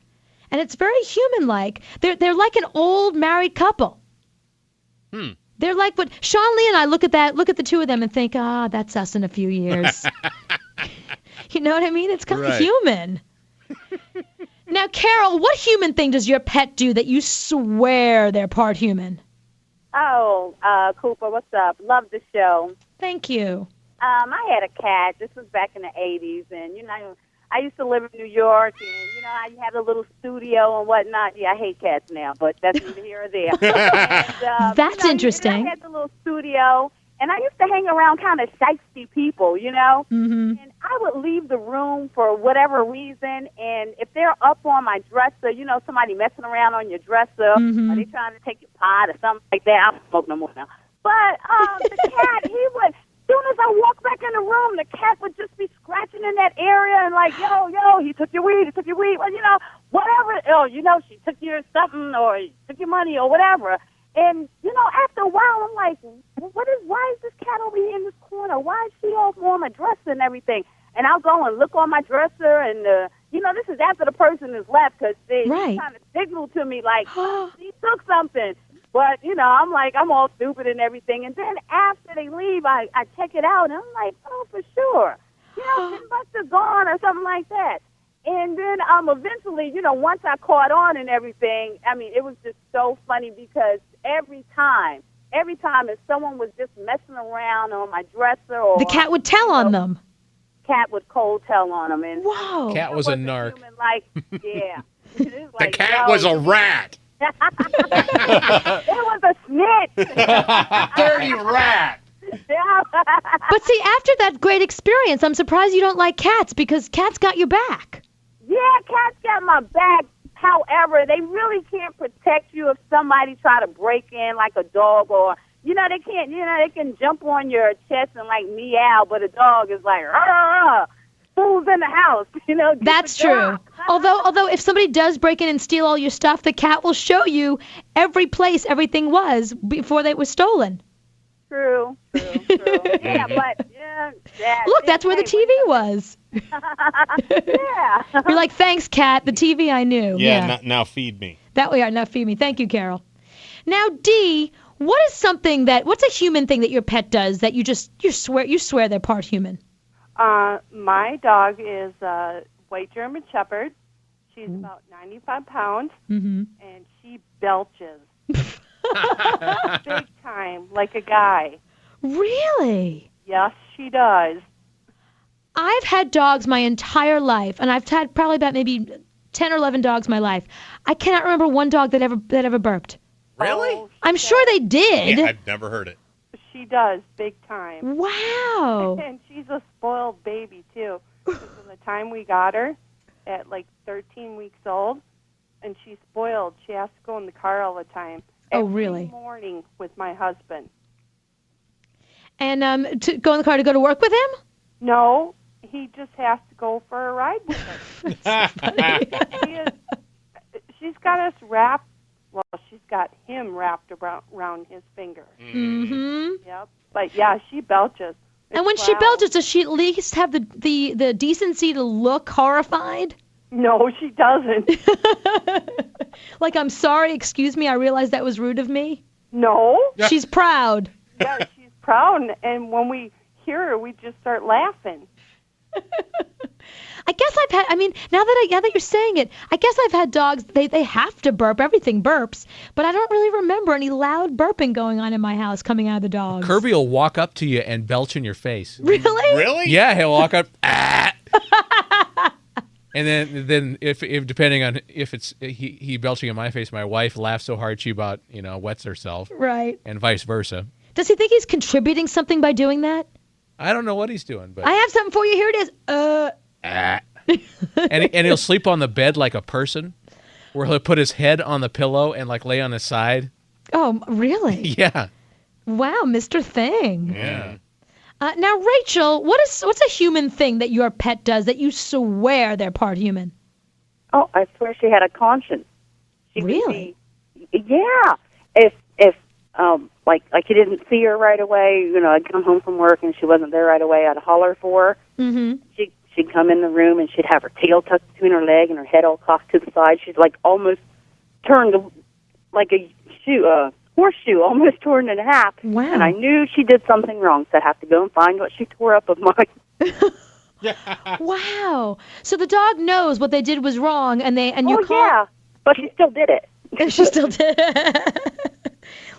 And it's very human-like. They're like an old married couple. They're like what Sean Lee and I look at the two of them and think, that's us in a few years. You know what I mean? It's kind of human. Now, Carol, what human thing does your pet do that you swear they're part human? Oh, Cooper, what's up? Love the show. Thank you. I had a cat. This was back in the 80s, and, you know, I used to live in New York, and, you know, I had a little studio and whatnot. Yeah, I hate cats now, but that's neither here or there. And, that's interesting. I had the little studio, and I used to hang around kind of shiesty people, you know? Mm-hmm. And I would leave the room for whatever reason, and if they're up on my dresser, you know, somebody messing around on your dresser, or they trying to take your pot or something like that, I don't smoke no more now. But the cat, he would... As soon as I walked back in the room, the cat would just be scratching in that area and like, yo, he took your weed. Well, you know, whatever. Oh, you know, she took your something or took your money or whatever. And, you know, after a while, I'm like, why is this cat over here in this corner? Why is she all on my dresser and everything? And I'll go and look on my dresser and, you know, this is after the person has left because they kind of signal to me like, she took something. But, you know, I'm like, I'm all stupid and everything. And then after they leave, I check it out, and I'm like, oh, for sure. You know, it must have gone or something like that. And then eventually, you know, once I caught on and everything, I mean, it was just so funny because every time if someone was just messing around on my dresser or... The cat would tell on them. Cat would cold tell on them. And whoa. Cat was a narc. Human, like, yeah. The cat was a rat. It was a snitch. Dirty rat. But see, after that great experience, I'm surprised you don't like cats because cats got your back. Yeah, cats got my back. However, they really can't protect you if somebody try to break in like a dog or, you know, they can't, you know, they can jump on your chest and like meow, but a dog is like, who's in the house, you know. That's true. Although if somebody does break in and steal all your stuff, the cat will show you every place everything was before they were stolen. True. Yeah, but yeah. Look, that's where the TV was. Yeah. You're like, thanks, cat. The TV I knew. Yeah. Now feed me. That we are. Now feed me. Thank you, Carol. Now, Dee, what's a human thing that your pet does that you swear they're part human? My dog is a white German Shepherd. She's about 95 pounds, and she belches. Big time, like a guy. Really? Yes, she does. I've had dogs my entire life, and I've had probably about maybe 10 or 11 dogs in my life. I cannot remember one dog that ever burped. Really? Oh, I'm sure they did. Yeah, I've never heard it. She does, big time. Wow. And she's a spoiled baby, too. From the time we got her, at like 13 weeks old, and she's spoiled. She has to go in the car all the time. Really? Every morning with my husband. And to go in the car to go to work with him? No, he just has to go for a ride with her. She's got us wrapped. Well, she's got him wrapped around his finger. Mm-hmm. Yep. But yeah, she belches. And when she belches, does she at least have the decency to look horrified? No, she doesn't. Like, I'm sorry, excuse me, I realized that was rude of me? No. She's proud. Yeah, she's proud, and when we hear her, we just start laughing. I guess now that you're saying it, I guess I've had dogs, they have to burp, everything burps, but I don't really remember any loud burping going on in my house coming out of the dogs. Kirby will walk up to you and belch in your face. Really? Really? Yeah, he'll walk up, and then if depending on if it's he belching in my face, my wife laughs so hard she about wets herself. Right. And vice versa. Does he think he's contributing something by doing that? I don't know what he's doing, but I have something for you. Here it is. And he'll sleep on the bed like a person, where he'll put his head on the pillow and like lay on his side. Oh, really? Yeah. Wow, Mr. Thing. Yeah. Now, Rachel, what's a human thing that your pet does that you swear they're part human? Oh, I swear she had a conscience. She Really? Yeah. If you didn't see her right away, I'd come home from work and she wasn't there right away, I'd holler for her. Mm-hmm. She'd come in the room and she'd have her tail tucked between her leg and her head all cocked to the side. She'd almost turned like a horseshoe, almost torn in half. Wow. And I knew she did something wrong, so I'd have to go and find what she tore up of mine. Wow. So the dog knows what they did was wrong, and you call. Yeah, but she still did it. She still did.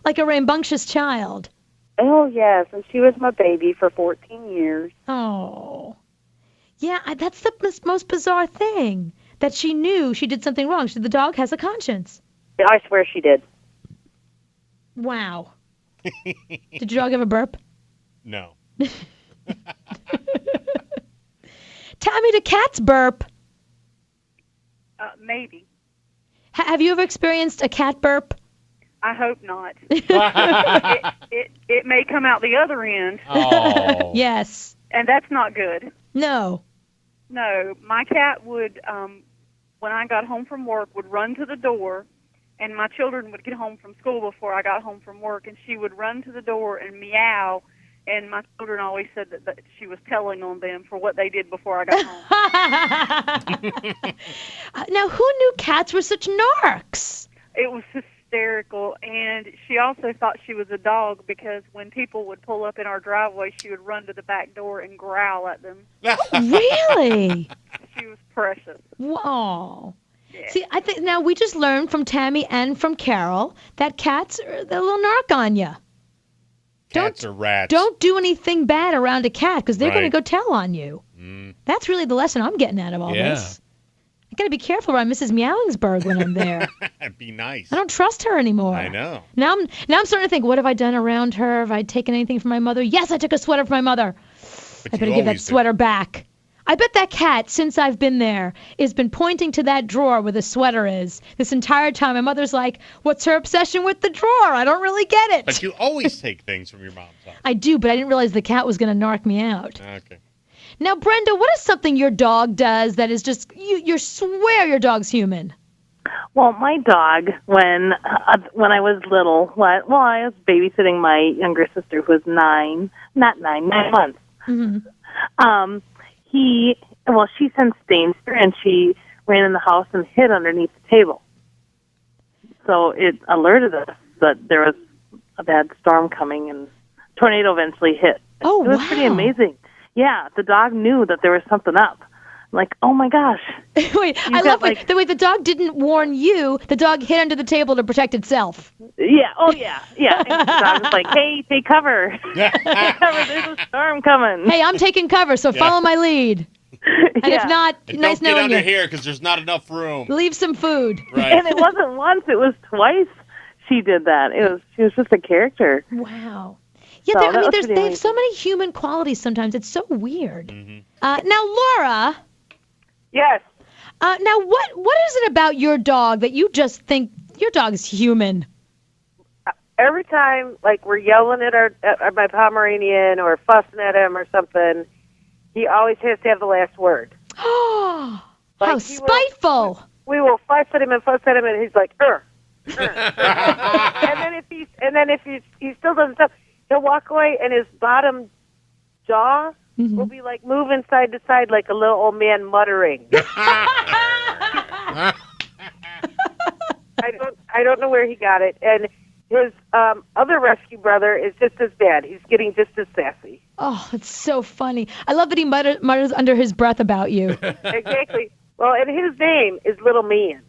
Like a rambunctious child. Oh, yes, and she was my baby for 14 years. Oh. Yeah, that's the most bizarre thing, that she knew she did something wrong. The dog has a conscience. I swear she did. Wow. Did your dog ever burp? No. Tammy, do cats burp? Maybe. Have you ever experienced a cat burp? I hope not. It may come out the other end. Oh. Yes. And that's not good. No. No, my cat would, when I got home from work, would run to the door, and my children would get home from school before I got home from work, and she would run to the door and meow, and my children always said that she was telling on them for what they did before I got home. Now, who knew cats were such narcs? It was hysterical, and she also thought she was a dog because when people would pull up in our driveway, she would run to the back door and growl at them. Really? She was precious. Whoa. Yeah. See, I think now we just learned from Tammy and from Carol that cats are a little narc on you. Cats are rats. Don't do anything bad around a cat because they're going to go tell on you. Mm. That's really the lesson I'm getting out of all this. I got to be careful around Mrs. Meowingsburg when I'm there. Be nice. I don't trust her anymore. I know. Now I'm starting to think, what have I done around her? Have I taken anything from my mother? Yes, I took a sweater from my mother. But I better give that sweater back. I bet that cat, since I've been there, has been pointing to that drawer where the sweater is this entire time. My mother's like, what's her obsession with the drawer? I don't really get it. But you always take things from your mom's house. I do, but I didn't realize the cat was going to narc me out. Okay. Now, Brenda, what is something your dog does that is just, you swear your dog's human? Well, my dog, when I was little, I was babysitting my younger sister who was 9 months. Mm-hmm. She sensed danger, and she ran in the house and hid underneath the table. So it alerted us that there was a bad storm coming, and a tornado eventually hit. Oh, it was pretty amazing. Yeah, the dog knew that there was something up. I'm like, oh my gosh. Wait, I love the way the dog didn't warn you. The dog hid under the table to protect itself. Yeah, oh yeah. And the dog was like, hey, take cover. Take cover, there's a storm coming. Hey, I'm taking cover, so follow my lead. And if not, and nice don't get knowing under you. here because there's not enough room. Leave some food. Right. And it wasn't once, it was twice she did that. She was just a character. Wow. Yeah, So they have so many human qualities sometimes. It's so weird. Mm-hmm. Now, Laura. Yes. Now, what is it about your dog that you just think your dog's human? Every time, we're yelling at my Pomeranian or fussing at him or something, he always has to have the last word. Oh, how spiteful! We will fuss at him, and he's like, and then if he still doesn't stop, he'll walk away, and his bottom jaw will be moving side to side like a little old man muttering. I don't know where he got it, and his other rescue brother is just as bad. He's getting just as sassy. Oh, that's so funny. I love that he mutters under his breath about you. Exactly. Well, and his name is Little Man.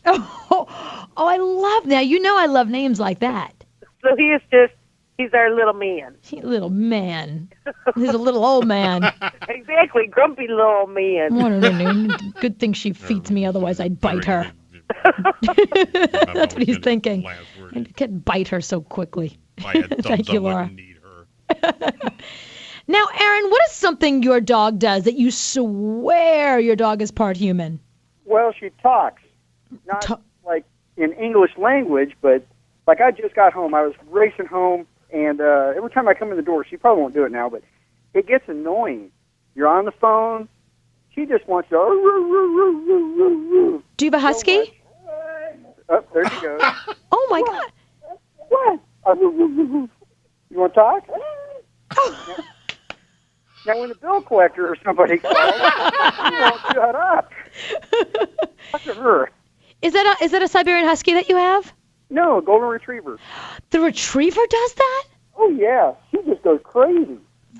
Oh, I love that. I love names like that. So he's our little man. Little man. He's a little old man. Exactly, grumpy little old man. What a name. Good thing she feeds me, otherwise I'd bite her. That's what he's thinking. I can't bite her so quickly. Thank you, Laura. Now, Aaron, what is something your dog does that you swear your dog is part human? Well, she talks. Not like in English language, but Like, I just got home. I was racing home, and every time I come in the door, she probably won't do it now, but it gets annoying. You're on the phone. She just wants to... Do you have a husky? Oh, there she goes. Oh, my God. What? You want to talk? Now, when the bill collector or somebody calls, she won't shut up. Talk to her. Is that a Siberian Husky that you have? No, a golden retriever. The retriever does that? Oh, yeah. She just goes crazy.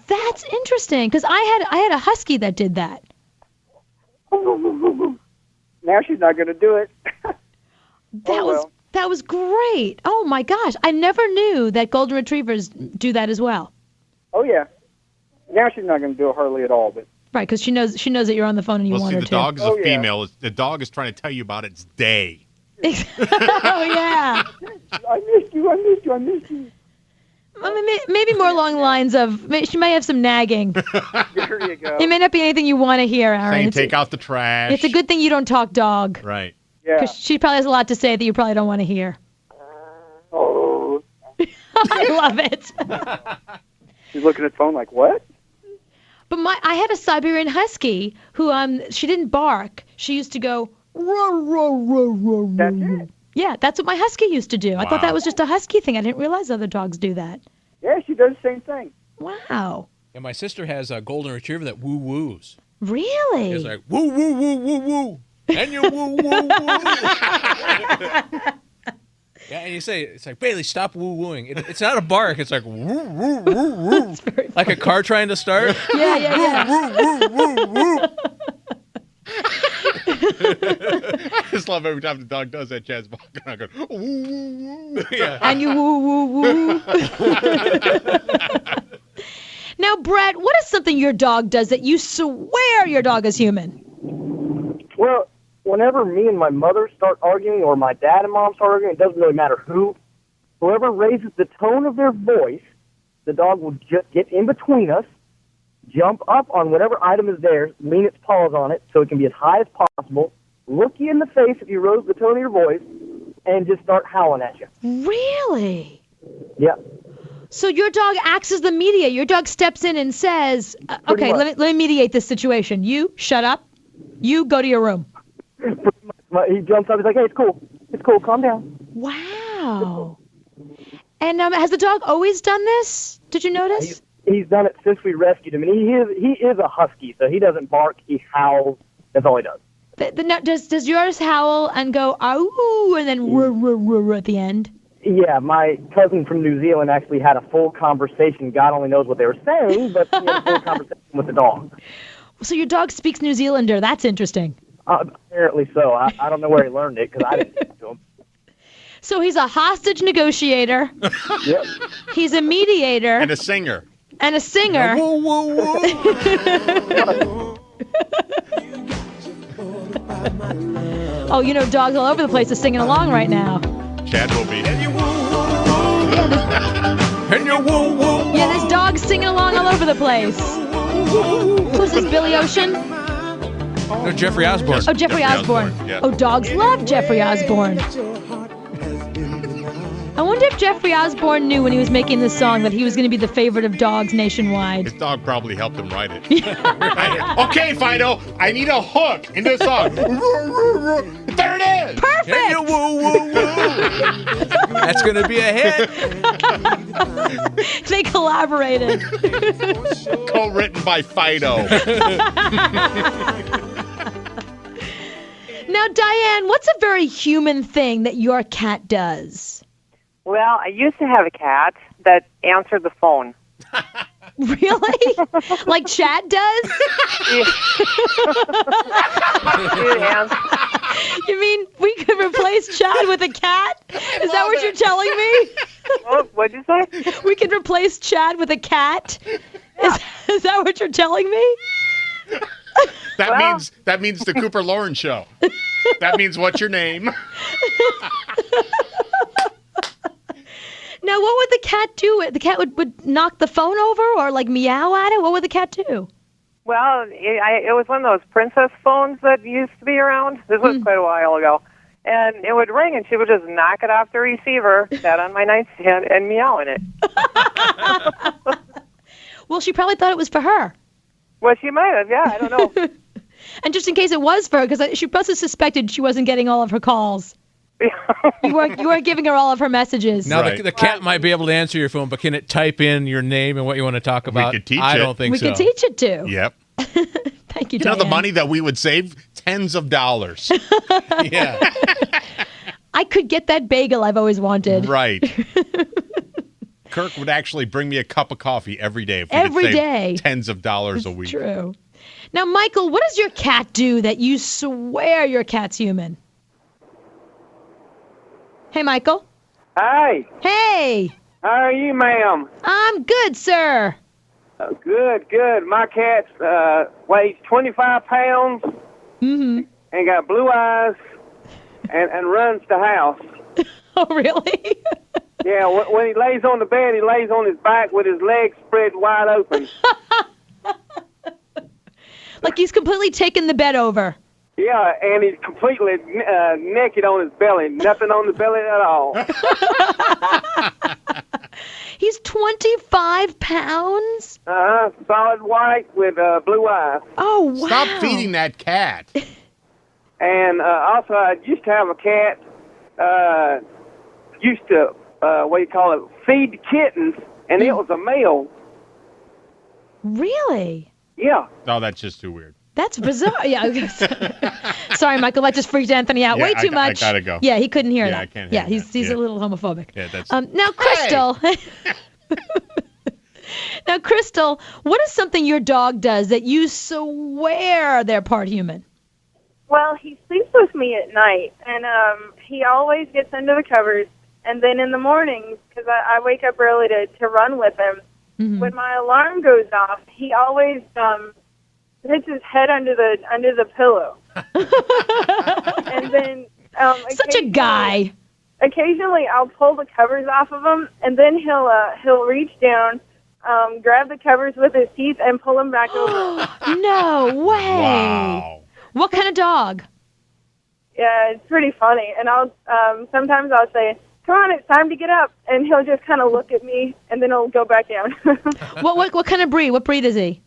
That's interesting, because I had a husky that did that. Now she's not going to do it. That was great. Oh my gosh, I never knew that golden retrievers do that as well. Oh yeah. Now she's not going to do it hardly at all, but. Right, because she knows that you're on the phone and you want her to. The dog is a female. The dog is trying to tell you about its day. Oh yeah. I missed you. I mean, maybe more along the lines of she may have some nagging. There you go. It may not be anything you want to hear, Aaron. Saying take out the trash. It's a good thing you don't talk dog. Right. Yeah. Because she probably has a lot to say that you probably don't want to hear. Oh. I love it. She's looking at the phone like, what? But I had a Siberian Husky who she didn't bark. She used to go roar, roar, roar, roar, roar. That's it. Yeah, that's what my husky used to do. I thought that was just a husky thing. I didn't realize other dogs do that. Yeah, she does the same thing. Wow. And my sister has a golden retriever that woo woos. Really? It's like woo woo woo woo woo, and you woo woo woo. Yeah, and you say it's like Bailey, stop woo wooing. It's not a bark. It's like woo woo woo woo, like a car trying to start. Yeah. Woo woo woo woo woo. I just love every time the dog does that. Chad's walking around going, woo, woo, woo. Yeah. And you woo, woo, woo. Now, Brett, what is something your dog does that you swear your dog is human? Well, whenever me and my mother start arguing or my dad and mom start arguing, it doesn't really matter whoever raises the tone of their voice, the dog will just get in between us, jump up on whatever item is there, lean its paws on it so it can be as high as possible, look you in the face if you raise the tone of your voice, and just start howling at you. Really? Yeah. So your dog acts as the media. Your dog steps in and says, okay, let me mediate this situation. You, shut up. You, go to your room. He jumps up. He's like, hey, it's cool. It's cool. Calm down. Wow. And has the dog always done this? Did you notice? He's done it since we rescued him, and he is a husky, so he doesn't bark. He howls. That's all he does. Does yours howl and go ow and then rrr at the end? Yeah, my cousin from New Zealand actually had a full conversation. God only knows what they were saying, but he had a full conversation with the dog. So your dog speaks New Zealander. That's interesting. Apparently so. I don't know where he learned it because I didn't speak to him. So he's a hostage negotiator. Yep. He's a mediator. And a singer. And a singer. Whoa, whoa, whoa. Oh, you know, dogs all over the place are singing along right now. Chad will be. And you woo, woo. Yeah, there's dogs singing along all over the place. Who's this, Billy Ocean? No, Jeffrey Osborne. Oh, Jeffrey Osborne. Yeah. Oh, dogs love Jeffrey Osborne. I wonder if Jeffrey Osborne knew when he was making this song that he was going to be the favorite of dogs nationwide. His dog probably helped him write it. Okay, Fido, I need a hook into the song. There it is. Perfect. And you woo woo woo. That's going to be a hit. They collaborated. Co-written by Fido. Now, Diane, what's a very human thing that your cat does? Well, I used to have a cat that answered the phone. Really? Like Chad does? You mean we could replace Chad with a cat? Is that what you're telling me? Oh, what'd you say? We could replace Chad with a cat? Is that what you're telling me? That means the Cooper Lawrence show. That means what's your name? Now, what would the cat do? The cat would knock the phone over or like meow at it? What would the cat do? Well, it was one of those princess phones that used to be around. This was quite a while ago. and it would ring, and she would just knock it off the receiver, sat on my nightstand, and meow in it. Well, she probably thought it was for her. Well, she might have, yeah, I don't know. And just in case it was for her, because she must have suspected she wasn't getting all of her calls. You weren't giving her all of her messages. Now, the cat might be able to answer your phone, but can it type in your name and what you want to talk about? We could teach I it. don't think so. We could teach it to. Yep. Thank you, You know Diane. the money that we would save? Tens of dollars. Yeah. I could get that bagel I've always wanted. Right. Kirk would actually bring me a cup of coffee every day. If we Every could save day. Tens of dollars a week. True. Now, Michael, what does your cat do that you swear your cat's human? Hey, Michael. Hi. Hey. How are you, ma'am? I'm good, sir. Good, good. My cat weighs 25 pounds and got blue eyes and runs the house. Oh, really? Yeah, when he lays on the bed, he lays on his back with his legs spread wide open. Like he's completely taken the bed over. Yeah, and he's completely naked on his belly. Nothing on the belly at all. He's 25 pounds? Solid white with blue eyes. Oh, wow. Stop feeding that cat. And also, I used to have a cat, used to, feed the kittens, and it was a male. Really? Yeah. No, that's just too weird. That's bizarre. Yeah. Sorry, Michael. That just freaked Anthony out Yeah, way too much. I gotta go. Yeah, he couldn't hear Yeah, that. I can't hear he's that. a little homophobic. Yeah, that's. Now, Crystal. Now, Crystal, what is something your dog does that you swear they're part human? Well, he sleeps with me at night, and he always gets under the covers. And then in the mornings, because I wake up early to run with him, when my alarm goes off, he always hits his head under the pillow. And then Such a guy. Occasionally, I'll pull the covers off of him, and then he'll reach down, grab the covers with his teeth, and pull them back over. No way. Wow. What kind of dog? Yeah, it's pretty funny. And I'll sometimes I'll say, "Come on, it's time to get up," and he'll just kind of look at me, and then he'll go back down. What kind of breed? What breed is he?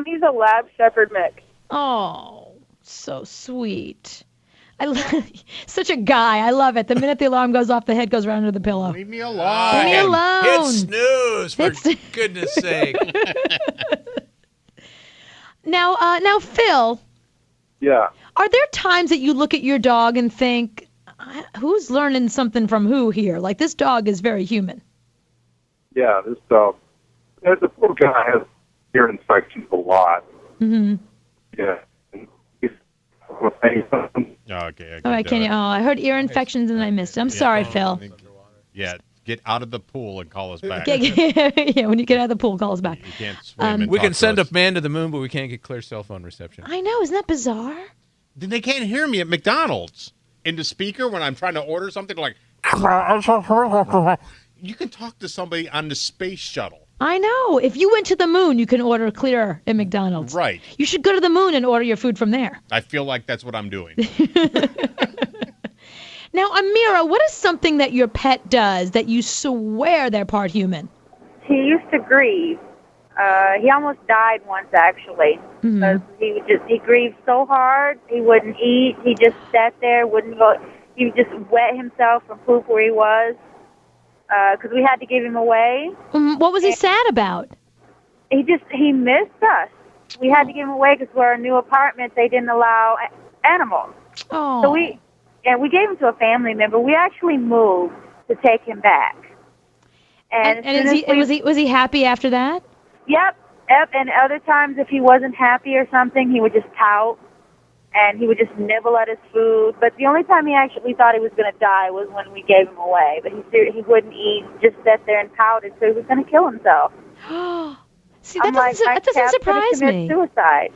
He's a Lab Shepherd mix. Oh, so sweet. Such a guy. I love it. The minute the alarm goes off, the head goes right under the pillow. Leave me alone. Leave me alone. Hit snooze, for goodness sake. Now, Phil. Yeah. Are there times that you look at your dog and think, who's learning something from who here? Like, this dog is very human. Yeah, this dog. The poor guy has ear infections a lot. Mm-hmm. Yeah. Okay. Oh, I can't. Oh, I heard ear infections and I missed it. I'm sorry, Phil. Yeah, get out of the pool and call us back. Yeah, when you get out of the pool, call us back. You can't swim and We talk can to send us. a man to the moon, but we can't get clear cell phone reception. I know. Isn't that bizarre? Then they can't hear me at McDonald's. In the speaker when I'm trying to order something, like, you can talk to somebody on the space shuttle. I know. If you went to the moon, you can order clear at McDonald's. Right. You should go to the moon and order your food from there. I feel like that's what I'm doing. Now, Amira, what is something that your pet does that you swear they're part human? He used to grieve. He almost died once, actually. Because he grieved so hard, he wouldn't eat. He just sat there, wouldn't go. He would just wet himself from poop where he was. Because we had to give him away. What was he sad about? He missed us. We had to give him away because we're a new apartment. They didn't allow animals. Oh. So we gave him to a family member. We actually moved to take him back. And was he happy after that? Yep. And other times, if he wasn't happy or something, he would just pout. And he would just nibble at his food. But the only time he actually thought he was going to die was when we gave him away. But he wouldn't eat, just sat there and pouted, so he was going to kill himself. See, that doesn't surprise me. Suicide.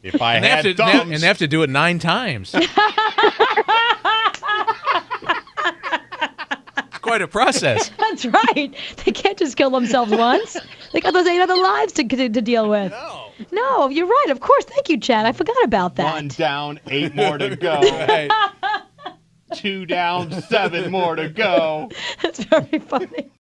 If I And had thumbs. and they have to do it 9 times. It's quite a process. That's right. They can't just kill themselves once. They got those 8 other lives to deal with. No, you're right. Of course. Thank you, Chad. I forgot about that. 1 down, 8 more to go. Right. 2 down, 7 more to go. That's very funny.